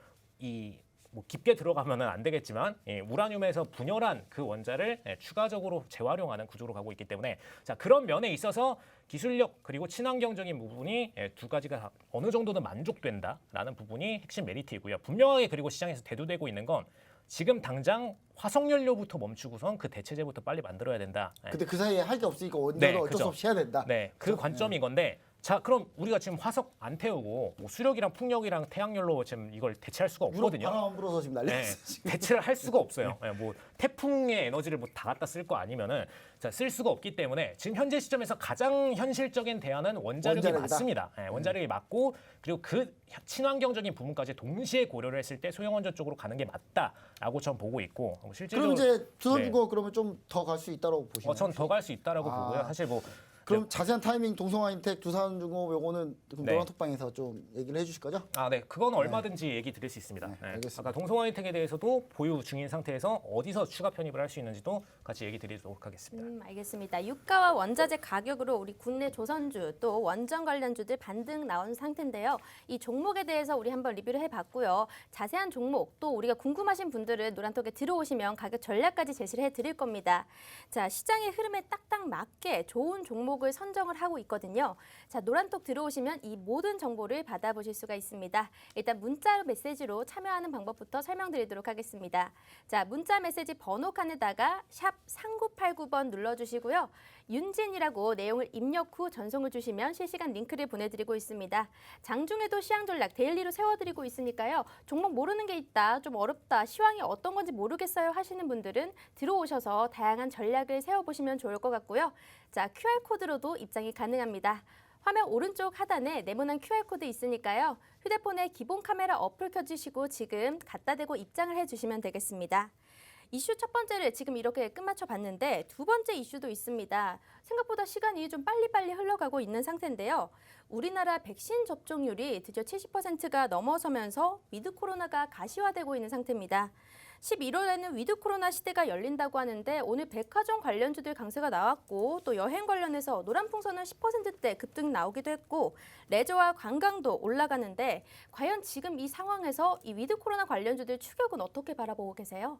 뭐 깊게 들어가면은 안 되겠지만 우라늄에서 분열한 그 원자를 추가적으로 재활용하는 구조로 가고 있기 때문에 자 그런 면에 있어서 기술력 그리고 친환경적인 부분이 두 가지가 어느 정도는 만족된다라는 부분이 핵심 메리트이고요. 분명하게 그리고 시장에서 대두되고 있는 건 지금 당장 화석연료부터 멈추고선 그 대체제부터 빨리 만들어야 된다. 근데 그 사이에 할 게 없으니까 원전은 네, 어쩔 수 없이 해야 된다. 네, 그 관점인 건데 자 그럼 우리가 지금 화석 안 태우고 뭐 수력이랑 풍력이랑 태양열로 지금 이걸 대체할 수가 없거든요. 바람 안 불어서 지금 난리 났어. 대체를 할 수가 없어요. 뭐 태풍의 에너지를 뭐 다 갖다 쓸 거 아니면은 쓸 수가 없기 때문에 지금 현재 시점에서 가장 현실적인 대안은 원자력이 원자력이다. 맞습니다. 원자력이 맞고 그리고 그 친환경적인 부분까지 동시에 고려를 했을 때 소형 원전 쪽으로 가는 게 맞다라고 전 보고 있고 실제로 그럼 이제 두산중공업 그러면 좀 더 갈 수 있다고 보시나요? 전 더 갈 수 있다라고 보고요. 사실 뭐 그럼 자세한 타이밍 동성화인텍 두산중공업 요거는 그럼 네. 노란톡방에서 좀 얘기를 해주실 거죠? 네, 그건 얼마든지 얘기 드릴 수 있습니다. 알겠습니다. 아까 동성화인텍에 대해서도 보유 중인 상태에서 어디서 추가 편입을 할 수 있는지도 같이 얘기 드리도록 하겠습니다. 알겠습니다. 유가와 원자재 가격으로 우리 국내 조선주 또 원전 관련주들 반등 나온 상태인데요. 이 종목에 대해서 우리 한번 리뷰를 해봤고요. 자세한 종목 또 우리가 궁금하신 분들은 노란톡에 들어오시면 가격 전략까지 제시를 해드릴 겁니다. 자, 시장의 흐름에 딱딱 맞게 좋은 종목을 선정을 하고 있거든요. 자, 노란톡 들어오시면 이 모든 정보를 받아보실 수가 있습니다. 일단 문자 메시지로 참여하는 방법부터 설명드리도록 하겠습니다. 자, 문자 메시지 번호 칸에다가 샵 3989번 눌러주시고요. 윤진이라고 내용을 입력 후 전송을 주시면 실시간 링크를 보내드리고 있습니다. 장중에도 시황 전략 데일리로 세워드리고 있으니까요. 종목 모르는 게 있다, 좀 어렵다, 시황이 어떤 건지 모르겠어요 하시는 분들은 들어오셔서 다양한 전략을 세워보시면 좋을 것 같고요. 자, QR코드로도 입장이 가능합니다. 화면 오른쪽 하단에 네모난 QR코드 있으니까요. 휴대폰에 기본 카메라 어플 켜주시고 지금 갖다 대고 입장을 해주시면 되겠습니다. 이슈 첫 번째를 지금 이렇게 끝마쳐 봤는데 두 번째 이슈도 있습니다. 생각보다 시간이 좀 빨리빨리 흘러가고 있는 상태인데요. 우리나라 백신 접종률이 드디어 70%가 넘어서면서 위드 코로나가 가시화되고 있는 상태입니다. 11월에는 위드 코로나 시대가 열린다고 하는데 오늘 백화점 관련주들 강세가 나왔고 또 여행 관련해서 노란풍선은 10%대 급등 나오기도 했고 레저와 관광도 올라가는데 과연 지금 이 상황에서 이 위드 코로나 관련주들 추격은 어떻게 바라보고 계세요?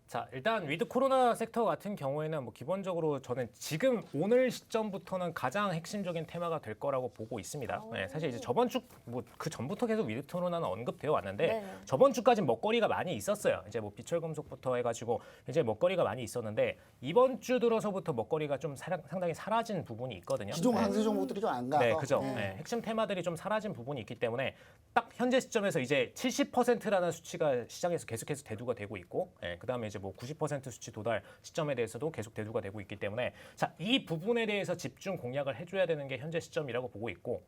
자, 일단 위드 코로나 섹터 같은 경우에는 뭐 기본적으로 저는 지금 오늘 시점부터는 가장 핵심적인 테마가 될 거라고 보고 있습니다. 사실 이제 저번 주 뭐 그 전부터 계속 위드 코로나는 언급되어 왔는데 저번 주까지 먹거리가 많이 있었어요. 이제 뭐 비철금속부터 해가지고 이제 먹거리가 많이 있었는데 이번 주 들어서부터 먹거리가 좀 상당히 사라진 부분이 있거든요. 기존 강세 종목들이 좀 안 가서. 네, 그죠. 핵심 테마들이 좀 사라진 부분이 있기 때문에 딱 현재 시점에서 이제 70%라는 수치가 시장에서 계속해서 대두가 되고 있고, 그다음에 이제 뭐 90% 수치 도달 시점에 대해서도 계속 대두가 되고 있기 때문에 자, 이 부분에 대해서 집중 공략을 해줘야 되는 게 현재 시점이라고 보고 있고,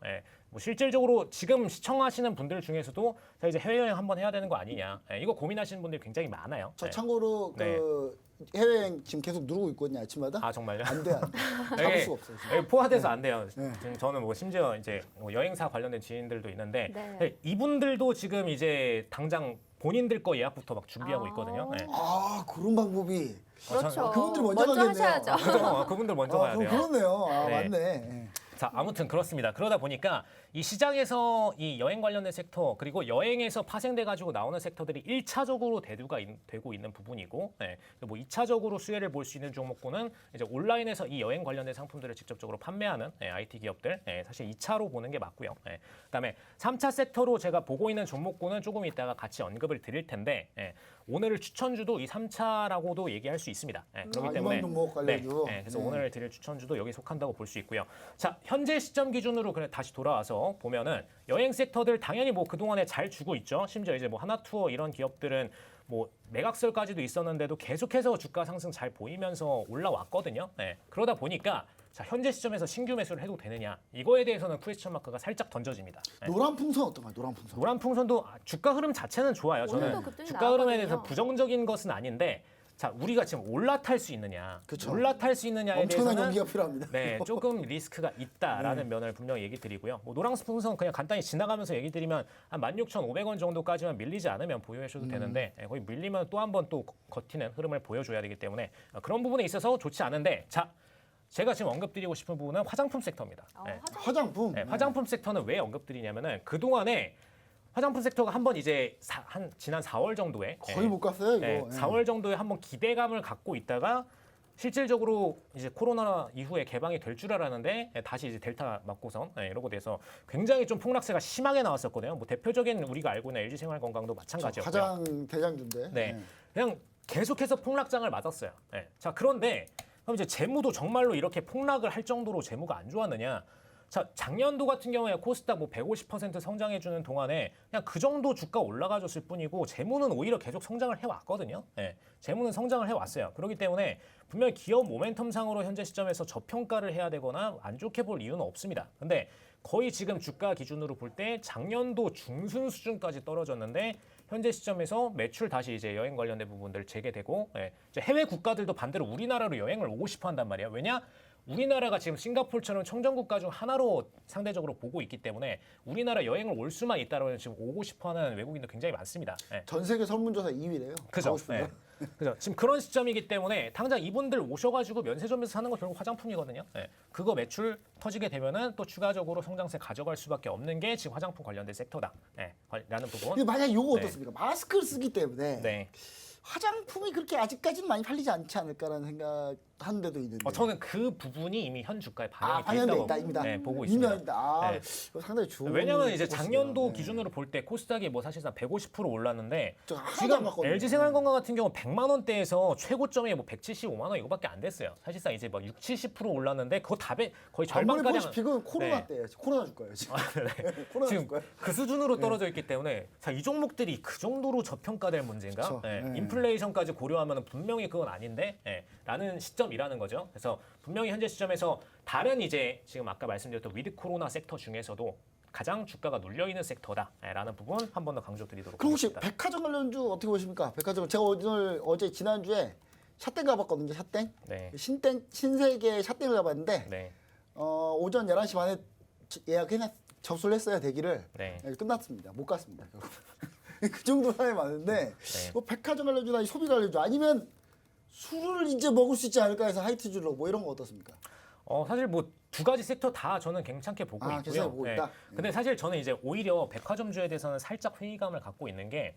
뭐 실질적으로 지금 시청하시는 분들 중에서도 자, 이제 해외여행 한번 해야 되는 거 아니냐, 이거 고민하시는 분들이 굉장히 많아요. 저 참고로 그 해외여행 지금 계속 누르고 있거든요, 아침마다. 아, 정말요? 안 돼, 안 돼. 잡을 수가 없어요. 지금. 포화돼서 안 돼요. 지금 저는 뭐 심지어 이제 뭐 여행사 관련된 지인들도 있는데 이분들도 지금 이제 당장 본인들 거 예약부터 막 준비하고 있거든요. 아, 그런 방법이. 그렇죠. 그분들이 먼저 가겠네요. 하셔야죠. 그죠? 그분들 먼저 가야 돼요. 그럼 그렇네요. 네. 맞네. 자, 아무튼 그렇습니다. 그러다 보니까 이 시장에서 이 여행 관련된 섹터 그리고 여행에서 파생돼 가지고 나오는 섹터들이 1차적으로 대두가 되고 있는 부분이고, 뭐 2차적으로 수혜를 볼 수 있는 종목군은 이제 온라인에서 이 여행 관련된 상품들을 직접적으로 판매하는 IT 기업들, 사실 2차로 보는 게 맞고요. 그다음에 3차 섹터로 제가 보고 있는 종목군은 조금 이따가 같이 언급을 드릴 텐데, 오늘 추천주도 이 3차라고도 얘기할 수 있습니다. 그렇기 때문에 이번 종목 관련주. 그래서 오늘 드릴 추천주도 여기 속한다고 볼 수 있고요. 자, 현재 시점 기준으로 그래 다시 돌아와서 보면은 여행 섹터들 당연히 뭐 그동안에 잘 주고 있죠. 심지어 이제 뭐 하나투어 이런 기업들은 뭐 매각설까지도 있었는데도 계속해서 주가 상승 잘 보이면서 올라왔거든요. 그러다 보니까 자, 현재 시점에서 신규 매수를 해도 되느냐? 이거에 대해서는 퀘스천 마크가 살짝 던져집니다. 노란 풍선 어떤가요? 노란 풍선. 노란 풍선도 주가 흐름 자체는 좋아요. 저는 오늘도 급등이 주가 흐름에 대해서 나왔거든요. 부정적인 것은 아닌데, 자, 우리가 지금 올라탈 수 있느냐, 그쵸. 올라탈 수 있느냐에 엄청난 대해서는 용기가 필요합니다. 네, 조금 리스크가 있다라는 면을 분명히 얘기 드리고요. 뭐 노랑 풍선 그냥 간단히 지나가면서 얘기 드리면 한 16,500원 정도까지만 밀리지 않으면 보유하셔도 되는데, 거의 밀리면 또 한 번 또 버티는 흐름을 보여줘야 되기 때문에 그런 부분에 있어서 좋지 않은데, 자, 제가 지금 언급드리고 싶은 부분은 화장품 섹터입니다. 화장품. 화장품 섹터는 왜 언급드리냐면은 그동안에 화장품 섹터가 한번 이제 지난 4월 정도에 거의 못 갔어요, 이거. 4월 정도에 한번 기대감을 갖고 있다가 실질적으로 이제 코로나 이후에 개방이 될 줄 알았는데 다시 이제 델타 맞고선 이러고 돼서 굉장히 좀 폭락세가 심하게 나왔었거든요. 뭐 대표적인 우리가 알고 있는 LG생활건강도 마찬가지였고요. 화장 대장주인데. 네. 그냥 계속해서 폭락장을 맞았어요. 자, 그런데 그럼 이제 재무도 정말로 이렇게 폭락을 할 정도로 재무가 안 좋았느냐? 자, 작년도 같은 경우에 코스닥 뭐 150% 성장해주는 동안에 그냥 그 정도 주가 올라가줬을 뿐이고 재무는 오히려 계속 성장을 해왔거든요. 재무는 성장을 해왔어요. 그렇기 때문에 분명히 기업 모멘텀상으로 현재 시점에서 저평가를 해야 되거나 안 좋게 볼 이유는 없습니다. 근데 거의 지금 주가 기준으로 볼 때 작년도 중순 수준까지 떨어졌는데 현재 시점에서 매출 다시 이제 여행 관련된 부분들 재개되고, 이제 해외 국가들도 반대로 우리나라로 여행을 오고 싶어 한단 말이에요. 왜냐? 우리나라가 지금 싱가포르처럼 청정국가 중 하나로 상대적으로 보고 있기 때문에 우리나라 여행을 올 수만 있다면 지금 오고 싶어하는 외국인도 굉장히 많습니다. 전 세계 설문조사 2위래요. 그죠? 그죠? 지금 그런 시점이기 때문에 당장 이분들 오셔가지고 면세점에서 사는 거 결국 화장품이거든요. 그거 매출 터지게 되면은 또 추가적으로 성장세 가져갈 수밖에 없는 게 지금 화장품 관련된 섹터다. 라는 부분. 근데 만약 이거 어떻습니까? 마스크를 쓰기 때문에 네. 화장품이 그렇게 아직까지는 많이 팔리지 않지 않을까라는 생각하는 데도 있는데. 저는 그 부분이 이미 현 주가에 반영돼 반영이 있다, 됐다고 입니다. 보고 있습니다. 아, 네. 이거 상당히 좋은. 왜냐하면 이제 작년도 네. 기준으로 볼 때 코스닥이 뭐 사실상 150% 올랐는데 저 하나도 안 지금 갔거든요. LG생활건강 같은 경우 100만 원대에서 최고점이 뭐 175만 원 이거밖에 안 됐어요. 사실상 이제 막 60-70% 올랐는데 그거 거의 절반가량. 보시픽은 코로나 때 코로나 줄 거예요. 지금. 코로나 줄 지금 거예요. 그 수준으로 떨어져 있기 때문에 자, 이 종목들이 그 정도로 저평가될 문제인가? 그쵸. 네. 인플레이션까지 고려하면 분명히 그건 아닌데 라는 시점이라는 거죠. 그래서 분명히 현재 시점에서 다른 이제 지금 아까 말씀드렸던 위드 코로나 섹터 중에서도 가장 주가가 눌려있는 섹터다라는 부분 한 번 더 강조드리도록 그럼 혹시 하겠습니다. 백화점 관련주 어떻게 보십니까? 백화점 제가 어제 지난주에 샷땡 가봤거든요. 샷땡. 네. 신세계 샷땡을 가봤는데 네. 오전 11시 반에 접수를 했어요. 대기를. 네. 끝났습니다. 못 갔습니다. 그 정도 사람이 많은데 네. 뭐 백화점 관련주나 소비 관련주 아니면 술을 이제 먹을 수 있지 않을까 해서 하이트주로 뭐 이런 거 어떻습니까? 사실 뭐 두 가지 섹터 다 저는 괜찮게 보고 있고요. 괜찮게 보고 있다? 근데 사실 저는 이제 오히려 백화점주에 대해서는 살짝 회의감을 갖고 있는 게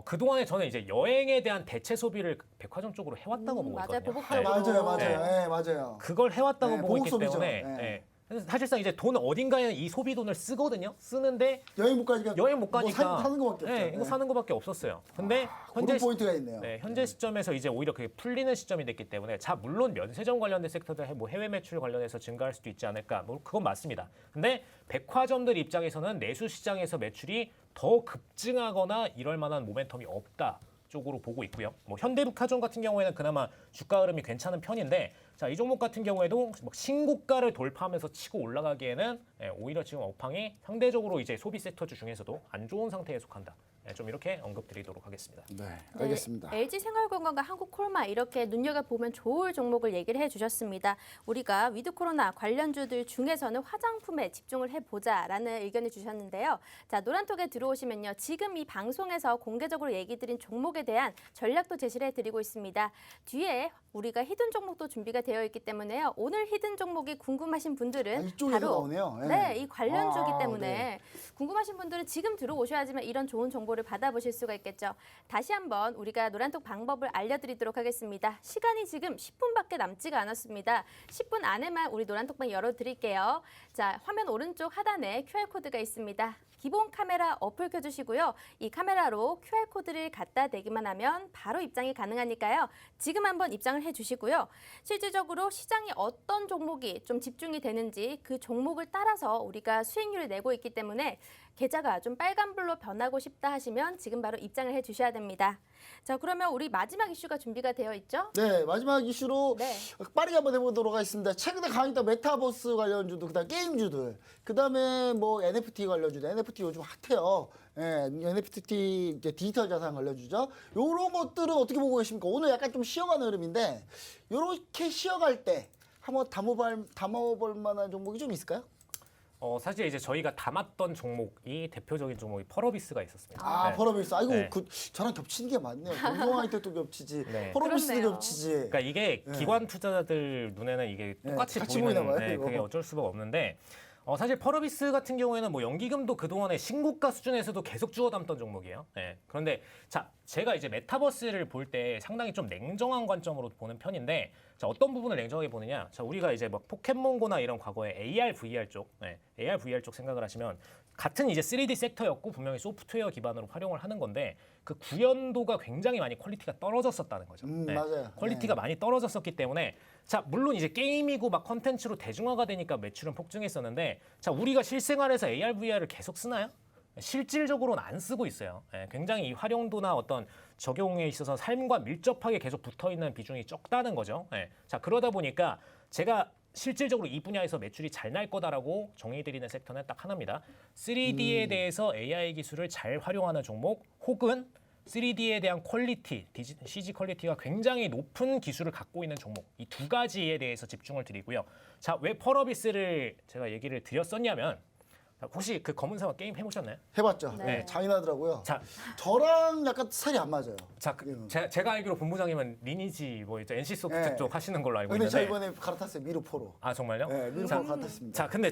그동안에 저는 이제 여행에 대한 대체 소비를 백화점 쪽으로 해왔다고 보고 맞아요. 있거든요. 보복적으로. 맞아요. 네. 네, 맞아요. 그걸 해왔다고 네, 보고 있기 보복 소비죠. 때문에 네. 그래서 사실상 이제 돈 어딘가에 이 소비 돈을 쓰거든요. 쓰는데 여행 못 가니까 여행 못 가니까 뭐 사는 거밖에 없죠. 네, 이거 사는 거밖에 없었어요. 근데 그런 포인트가 있네요. 현재 시점에서 이제 오히려 그게 풀리는 시점이 됐기 때문에 자, 물론 면세점 관련된 섹터들 뭐 해외 매출 관련해서 증가할 수도 있지 않을까. 뭐 그건 맞습니다. 근데 백화점들 입장에서는 내수 시장에서 매출이 더 급증하거나 이럴 만한 모멘텀이 없다. 쪽으로 보고 있고요. 뭐 현대백화점 같은 경우에는 그나마 주가 흐름이 괜찮은 편인데 자, 이 종목 같은 경우에도 막 신고가를 돌파하면서 치고 올라가기에는 오히려 지금 업황이 상대적으로 이제 소비 섹터주 중에서도 안 좋은 상태에 속한다. 좀 이렇게 언급드리도록 하겠습니다. 네, 알겠습니다. LG 생활건강과 한국콜마 이렇게 눈여겨보면 좋을 종목을 얘기를 해주셨습니다. 우리가 위드 코로나 관련주들 중에서는 화장품에 집중을 해보자라는 의견을 주셨는데요. 자, 노란톡에 들어오시면요. 지금 이 방송에서 공개적으로 얘기 드린 종목에 대한 전략도 제시를 해드리고 있습니다. 뒤에 우리가 히든 종목도 준비가 되어 있기 때문에요. 오늘 히든 종목이 궁금하신 분들은 이쪽에서 나오네요. 예. 네, 이 관련주기 아, 때문에 네. 궁금하신 분들은 지금 들어오셔야지만 이런 좋은 정보를 받아보실 수가 있겠죠. 다시 한번 우리가 노란톡 방법을 알려드리도록 하겠습니다. 시간이 지금 10분밖에 남지가 않았습니다. 10분 안에만 우리 노란톡방 열어드릴게요. 자, 화면 오른쪽 하단에 QR코드가 있습니다. 기본 카메라 어플 켜주시고요. 이 카메라로 QR코드를 갖다 대기만 하면 바로 입장이 가능하니까요. 지금 한번 입장을 해주시고요. 실질적으로 시장이 어떤 종목이 좀 집중이 되는지 그 종목을 따라서 우리가 수익률을 내고 있기 때문에 계좌가 좀 빨간불로 변하고 싶다 하시면 지금 바로 입장을 해주셔야 됩니다. 자, 그러면 우리 마지막 이슈가 준비가 되어 있죠? 네, 마지막 이슈로 네. 빠르게 한번 해보도록 하겠습니다. 최근에 강했던 메타버스 관련주도, 그다음 게임주들, 그다음에 뭐 NFT 관련주도, NFT 요즘 핫해요. 예, NFT 이제 디지털 자산 관련주죠. 요런 것들은 어떻게 보고 계십니까? 오늘 약간 좀 쉬어가는 흐름인데, 요렇게 쉬어갈 때 한번 담아볼 만한 종목이 좀 있을까요? 사실 이제 저희가 담았던 종목이 대표적인 종목이 펄어비스가 있었습니다. 아, 네. 펄어비스. 아이고, 네. 저랑 겹치는 게 많네요. 동성화이트도 겹치지, 네. 펄어비스도 그렇네요. 겹치지. 그러니까 이게 네. 기관 투자자들 눈에는 이게 똑같이 같이 보이는 보이나 봐요, 이거. 그게 어쩔 수가 없는데 사실 펄어비스 같은 경우에는 뭐 연기금도 그동안에 신고가 수준에서도 계속 주워 담던 종목이에요. 네. 그런데 자, 제가 이제 메타버스를 볼 때 상당히 좀 냉정한 관점으로 보는 편인데 자, 어떤 부분을 냉정하게 보느냐? 자, 우리가 이제 뭐 포켓몬고나 이런 과거에 AR, VR 쪽, AR, VR 쪽 생각을 하시면 같은 이제 3D 섹터였고 분명히 소프트웨어 기반으로 활용을 하는 건데 그 구현도가 굉장히 많이 퀄리티가 떨어졌었다는 거죠. 맞아요. 퀄리티가 많이 떨어졌었기 때문에 자, 물론 이제 게임이고 막 컨텐츠로 대중화가 되니까 매출은 폭증했었는데 자, 우리가 실생활에서 AR, VR을 계속 쓰나요? 실질적으로는 안 쓰고 있어요. 굉장히 이 활용도나 어떤 적용에 있어서 삶과 밀접하게 계속 붙어있는 비중이 적다는 거죠. 자, 그러다 보니까 제가 실질적으로 이 분야에서 매출이 잘 날 거다라고 정의드리는 섹터는 딱 하나입니다. 3D에 대해서 AI 기술을 잘 활용하는 종목 혹은 3D에 대한 퀄리티, CG 퀄리티가 굉장히 높은 기술을 갖고 있는 종목 이 두 가지에 대해서 집중을 드리고요. 자, 왜 펄어비스를 제가 얘기를 드렸었냐면 혹시 그 검은 사막 게임 해보셨나요? 해봤죠. 네. 잔인하더라고요. 자, 저랑 약간 스타일이 안 맞아요. 자, 제가 알기로 본부장님은 리니지 뭐 이제 NC 소프트 네. 쪽 하시는 걸로 알고 근데 저 있는데. 이번에 갈아탔어요. 미르포로. 아 정말요? 네, 미르포로 갈아탔습니다. 자, 근데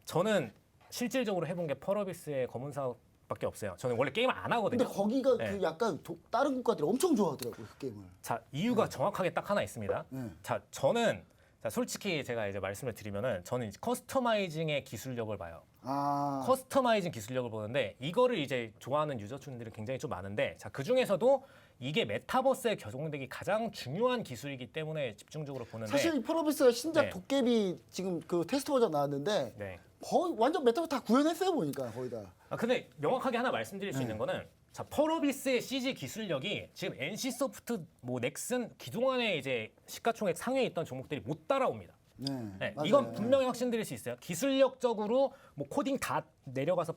저는 실질적으로 해본 게 펄어비스의 검은 사업밖에 없어요. 저는 원래 게임을 안 하거든요. 근데 거기가 네. 그 약간 다른 국가들이 엄청 좋아하더라고요. 그 게임을. 자, 이유가 정확하게 딱 하나 있습니다. 네. 자, 저는 솔직히 제가 이제 말씀을 드리면은 저는 이제 커스터마이징의 기술력을 봐요. 아, 커스터마이징 기술력을 보는데 이거를 이제 좋아하는 유저층들이 굉장히 좀 많은데 자, 그 중에서도 이게 메타버스에 적용되기 가장 중요한 기술이기 때문에 집중적으로 보는데 사실 이 프로비스가 신작 네. 도깨비 지금 그 테스트 버전 나왔는데 네. 거의 완전 메타버스 다 구현했어요 보니까 거의 다. 근데 명확하게 하나 말씀드릴 수 네. 있는 거는 자, 펄어비스의 CG 기술력이 지금 NC 소프트, 뭐 넥슨 그동안에 이제 시가총액 상위에 있던 종목들이 못 따라옵니다. 네, 네, 맞아요. 이건 분명히 확신드릴 수 있어요. 기술력적으로 뭐 코딩 다 내려가서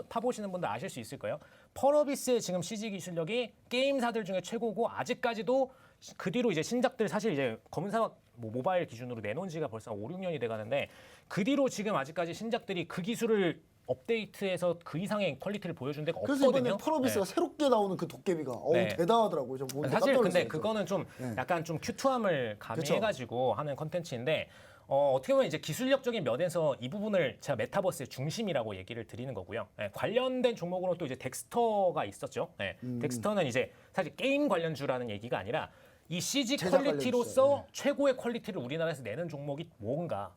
파보시는 분들 아실 수 있을 거예요. 펄어비스의 지금 CG 기술력이 게임사들 중에 최고고 아직까지도 그 뒤로 이제 신작들 사실 이제 검은 사막 뭐 모바일 기준으로 내놓은 지가 벌써 5, 6년이 돼가는데 그 뒤로 지금 아직까지 신작들이 그 기술을 업데이트해서 그 이상의 퀄리티를 보여준 데가 그래서 없거든요. 이번에 프로비스가 새롭게 나오는 그 도깨비가 네. 대단하더라고요. 저 보는데 사실 깜짝 근데 놀랐어요. 그거는 좀 네. 약간 좀 큐트함을 가미해가지고 하는 컨텐츠인데 어떻게 보면 이제 기술력적인 면에서 이 부분을 제가 메타버스의 중심이라고 얘기를 드리는 거고요. 관련된 종목으로 또 이제 덱스터가 있었죠. 덱스터는 이제 사실 게임 관련주라는 얘기가 아니라 이 CG 제작 퀄리티로서 관련주죠. 최고의 퀄리티를 우리나라에서 내는 종목이 뭔가.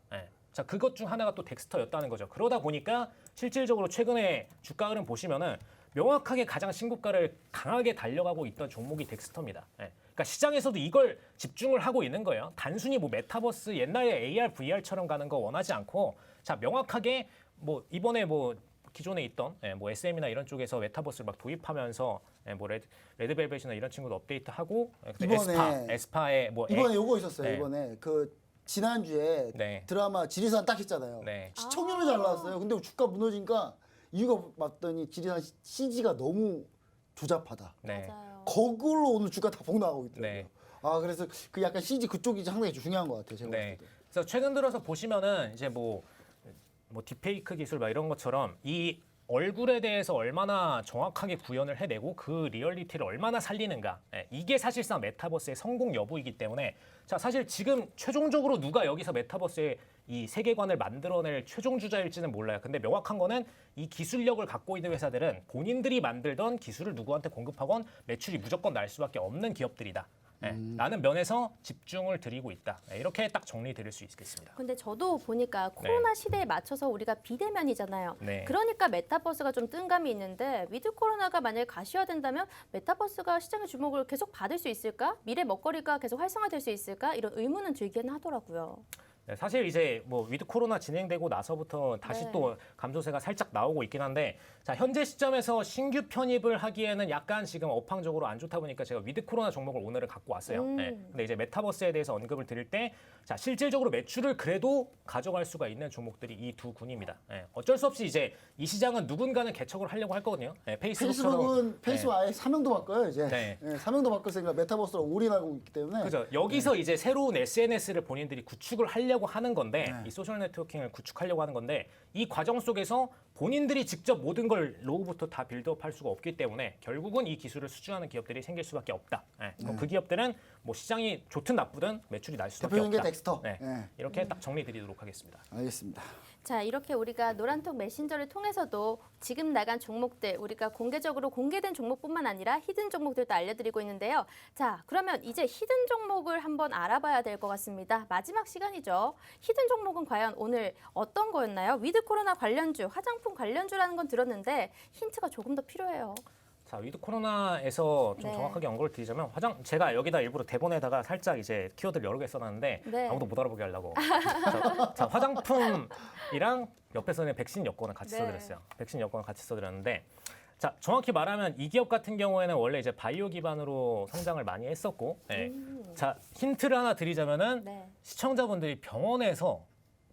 자, 그것 중 하나가 또 덱스터였다는 거죠. 그러다 보니까 실질적으로 최근에 주가 흐름 보시면은 명확하게 가장 신고가를 강하게 달려가고 있던 종목이 덱스터입니다. 그러니까 시장에서도 이걸 집중을 하고 있는 거예요. 단순히 뭐 메타버스 옛날에 AR, VR처럼 가는 거 원하지 않고 자, 명확하게 뭐 이번에 뭐 기존에 있던 뭐 SM이나 이런 쪽에서 메타버스를 막 도입하면서 뭐 레드벨벳이나 이런 친구도 업데이트하고 이번에 에스파의 뭐 이번에 요거 있었어요. 네. 이번에 그 지난주에 네. 드라마 지리산 딱 했잖아요. 네. 시청률이 잘 나왔어요. 근데 주가 무너지니까 이유가 맞더니 지리산 CG가 너무 조잡하다. 네. 맞아요. 거꾸로 오늘 주가 다 폭락하고 있더라고요. 네. 아 그래서 그 약간 CG 그쪽이 상당히 중요한 것 같아요. 제가 네. 봤을 때. 그래서 최근 들어서 보시면은 이제 뭐 딥페이크 기술 막 이런 것처럼 이 얼굴에 대해서 얼마나 정확하게 구현을 해내고 그 리얼리티를 얼마나 살리는가. 이게 사실상 메타버스의 성공 여부이기 때문에 자 사실 지금 최종적으로 누가 여기서 메타버스의 이 세계관을 만들어낼 최종 주자일지는 몰라요. 근데 명확한 거는 이 기술력을 갖고 있는 회사들은 본인들이 만들던 기술을 누구한테 공급하건 매출이 무조건 날 수밖에 없는 기업들이다. 라는 면에서 집중을 드리고 있다. 이렇게 딱 정리 드릴 수 있겠습니다. 근데 저도 보니까 코로나 시대에 맞춰서 우리가 비대면이잖아요. 네. 그러니까 메타버스가 좀 뜬감이 있는데 위드 코로나가 만약에 가시화된다면 메타버스가 시장의 주목을 계속 받을 수 있을까? 미래 먹거리가 계속 활성화될 수 있을까? 이런 의문은 들기는 하더라고요. 네, 사실 이제 뭐 위드 코로나 진행되고 나서부터 다시 네. 또 감소세가 살짝 나오고 있긴 한데 자 현재 시점에서 신규 편입을 하기에는 약간 지금 업황적으로 안 좋다 보니까 제가 위드 코로나 종목을 오늘은 갖고 왔어요. 네. 근데 이제 메타버스에 대해서 언급을 드릴 때 자 실질적으로 매출을 그래도 가져갈 수가 있는 종목들이 이 두 군입니다. 네. 어쩔 수 없이 이제 이 시장은 누군가는 개척을 하려고 할 거거든요. 네, 페이스북은 페이스북 아예 사명도 바꿔요 이제. 네. 네, 사명도 바꿨으니까 메타버스로 올인하고 있기 때문에. 그죠. 여기서 이제 새로운 SNS를 본인들이 구축을 하려고 하는 건데 네. 이 소셜 네트워킹을 구축하려고 하는 건데 이 과정 속에서 본인들이 직접 모든 걸 로우부터 다 빌드업할 수가 없기 때문에 결국은 이 기술을 수주하는 기업들이 생길 수밖에 없다. 그럼 그 기업들은 뭐 시장이 좋든 나쁘든 매출이 날 수밖에 대표적인 게 없다. 덱스터. 네. 네. 이렇게 딱 정리드리도록 하겠습니다. 알겠습니다. 자, 이렇게 우리가 노란톡 메신저를 통해서도 지금 나간 종목들, 우리가 공개적으로 공개된 종목뿐만 아니라 히든 종목들도 알려드리고 있는데요. 자, 그러면 이제 히든 종목을 한번 알아봐야 될 것 같습니다. 마지막 시간이죠. 히든 종목은 과연 오늘 어떤 거였나요? 위드 코로나 관련주, 화장품 관련주라는 건 들었는데 힌트가 조금 더 필요해요. 자, 위드 코로나에서 좀 네. 정확하게 언급을 드리자면 제가 여기다 일부러 대본에다가 살짝 이제 키워드를 여러 개 써놨는데 네. 아무도 못 알아보게 하려고. 자, 화장품이랑 옆에서는 백신 여권을 같이 네. 써드렸어요. 백신 여권을 같이 써드렸는데 자, 정확히 말하면 이 기업 같은 경우에는 원래 이제 바이오 기반으로 성장을 많이 했었고, 네. 자 힌트를 하나 드리자면은 네. 시청자분들이 병원에서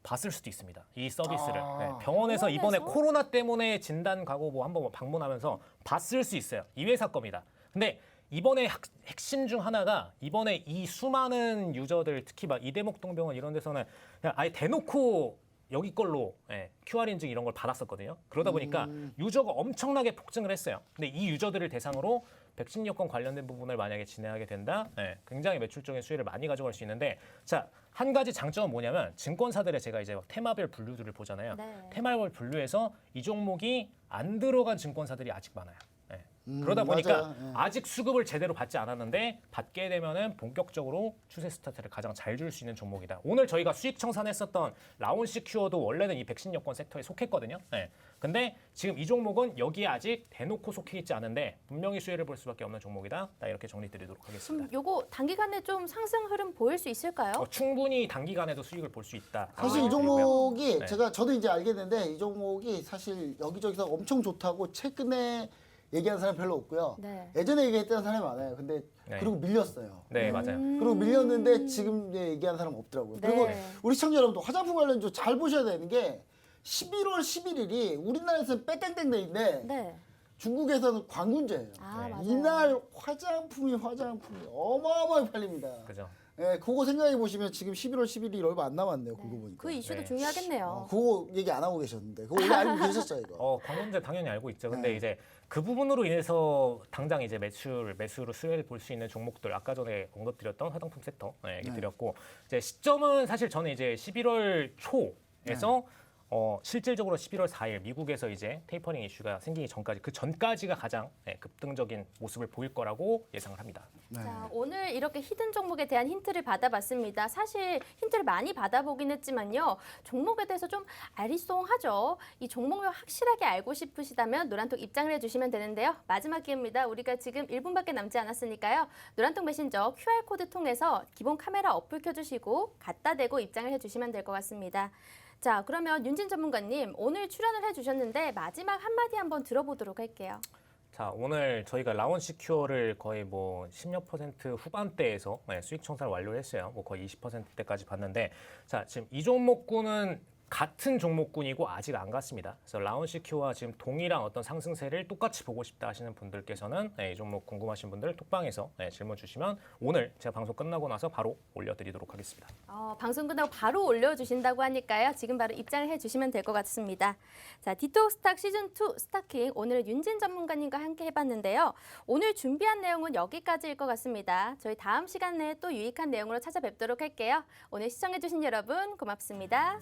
봤을 수도 있습니다. 이 서비스를. 아. 네, 병원에서 이번에 병원에서? 코로나 때문에 진단 가고 뭐 한번 방문하면서 봤을 수 있어요. 이 회사 겁니다. 근데 이번에 핵심 중 하나가 이번에 이 수많은 유저들 특히 막 이대목동병원 이런 데서는 그냥 아예 대놓고 여기 걸로 QR 인증 이런 걸 받았었거든요. 그러다 보니까 유저가 엄청나게 폭증을 했어요. 근데 이 유저들을 대상으로 백신 여권 관련된 부분을 만약에 진행하게 된다, 굉장히 매출적인 수혜를 많이 가져갈 수 있는데, 자, 한 가지 장점은 뭐냐면 증권사들의 제가 이제 막 테마별 분류들을 보잖아요. 네. 테마별 분류에서 이 종목이 안 들어간 증권사들이 아직 많아요. 그러다 보니까 맞아요. 예. 아직 수급을 제대로 받지 않았는데 받게 되면은 본격적으로 추세 스타트를 가장 잘 줄 수 있는 종목이다. 오늘 저희가 수익 청산했었던 라온시큐어도 원래는 이 백신 여권 섹터에 속했거든요. 근데 지금 이 종목은 여기에 아직 대놓고 속해 있지 않은데 분명히 수혜를 볼 수밖에 없는 종목이다. 나 이렇게 정리드리도록 하겠습니다. 요거 단기간에 좀 상승 흐름 보일 수 있을까요? 충분히 단기간에도 수익을 볼 수 있다. 사실 이 말씀드리고요. 종목이 네. 저도 이제 알게 됐는데 이 종목이 사실 여기저기서 엄청 좋다고 최근에 얘기하는 사람 별로 없고요. 네. 예전에 얘기했던 사람이 많아요. 근데 네. 그리고 밀렸어요. 네, 맞아요. 그리고 밀렸는데 지금 이제 얘기하는 사람 없더라고요. 네. 그리고 우리 시청자 여러분도 화장품 관련주 잘 보셔야 되는 게 11월 11일이 우리나라에서는 빼땡땡 데이인데 네. 중국에서는 광군제예요. 아, 맞아요. 이날 화장품이 어마어마하게 팔립니다. 그죠. 예, 그거 생각해 보시면 지금 11월 11일이 얼마 안 남았네요. 그거 보니까. 그 이슈도 네. 중요하겠네요. 그거 얘기 안 하고 계셨는데 그거 원래 알고 계셨죠 이거? 광문제 당연히 알고 있죠. 근데 네. 이제 그 부분으로 인해서 당장 이제 매수로 수혜를 볼 수 있는 종목들 아까 전에 언급드렸던 화장품 섹터 얘기 드렸고 이제 시점은 사실 저는 이제 11월 초에서 실질적으로 11월 4일 미국에서 이제 테이퍼링 이슈가 생기기 전까지 그 전까지가 가장 급등적인 모습을 보일 거라고 예상을 합니다. 네. 자, 오늘 이렇게 히든 종목에 대한 힌트를 받아봤습니다. 사실 힌트를 많이 받아보긴 했지만요. 종목에 대해서 좀 아리송하죠. 이 종목을 확실하게 알고 싶으시다면 노란톡 입장을 해주시면 되는데요. 마지막 기회입니다. 우리가 지금 1분밖에 남지 않았으니까요. 노란톡 메신저 QR코드 통해서 기본 카메라 어플 켜주시고 갖다 대고 입장을 해주시면 될 것 같습니다. 자, 그러면 윤진 전문가님 오늘 출연을 해주셨는데 마지막 한마디 한번 들어보도록 할게요. 자, 오늘 저희가 라온시큐어를 거의 뭐 10몇 % 후반대에서 수익 청산을 완료했어요. 뭐 거의 20%대까지 봤는데 자, 지금 이 종목군은 같은 종목군이고 아직 안 갔습니다. 그래서 라운시큐와 지금 동일한 어떤 상승세를 똑같이 보고 싶다 하시는 분들께서는 이 종목 궁금하신 분들 톡방에서 질문 주시면 오늘 제가 방송 끝나고 나서 바로 올려드리도록 하겠습니다. 방송 끝나고 바로 올려주신다고 하니까요. 지금 바로 입장을 해주시면 될 것 같습니다. 자, 디톡스탁 시즌2 스타킹 오늘은 윤진 전문가님과 함께 해봤는데요. 오늘 준비한 내용은 여기까지일 것 같습니다. 저희 다음 시간 내에 또 유익한 내용으로 찾아뵙도록 할게요. 오늘 시청해주신 여러분 고맙습니다.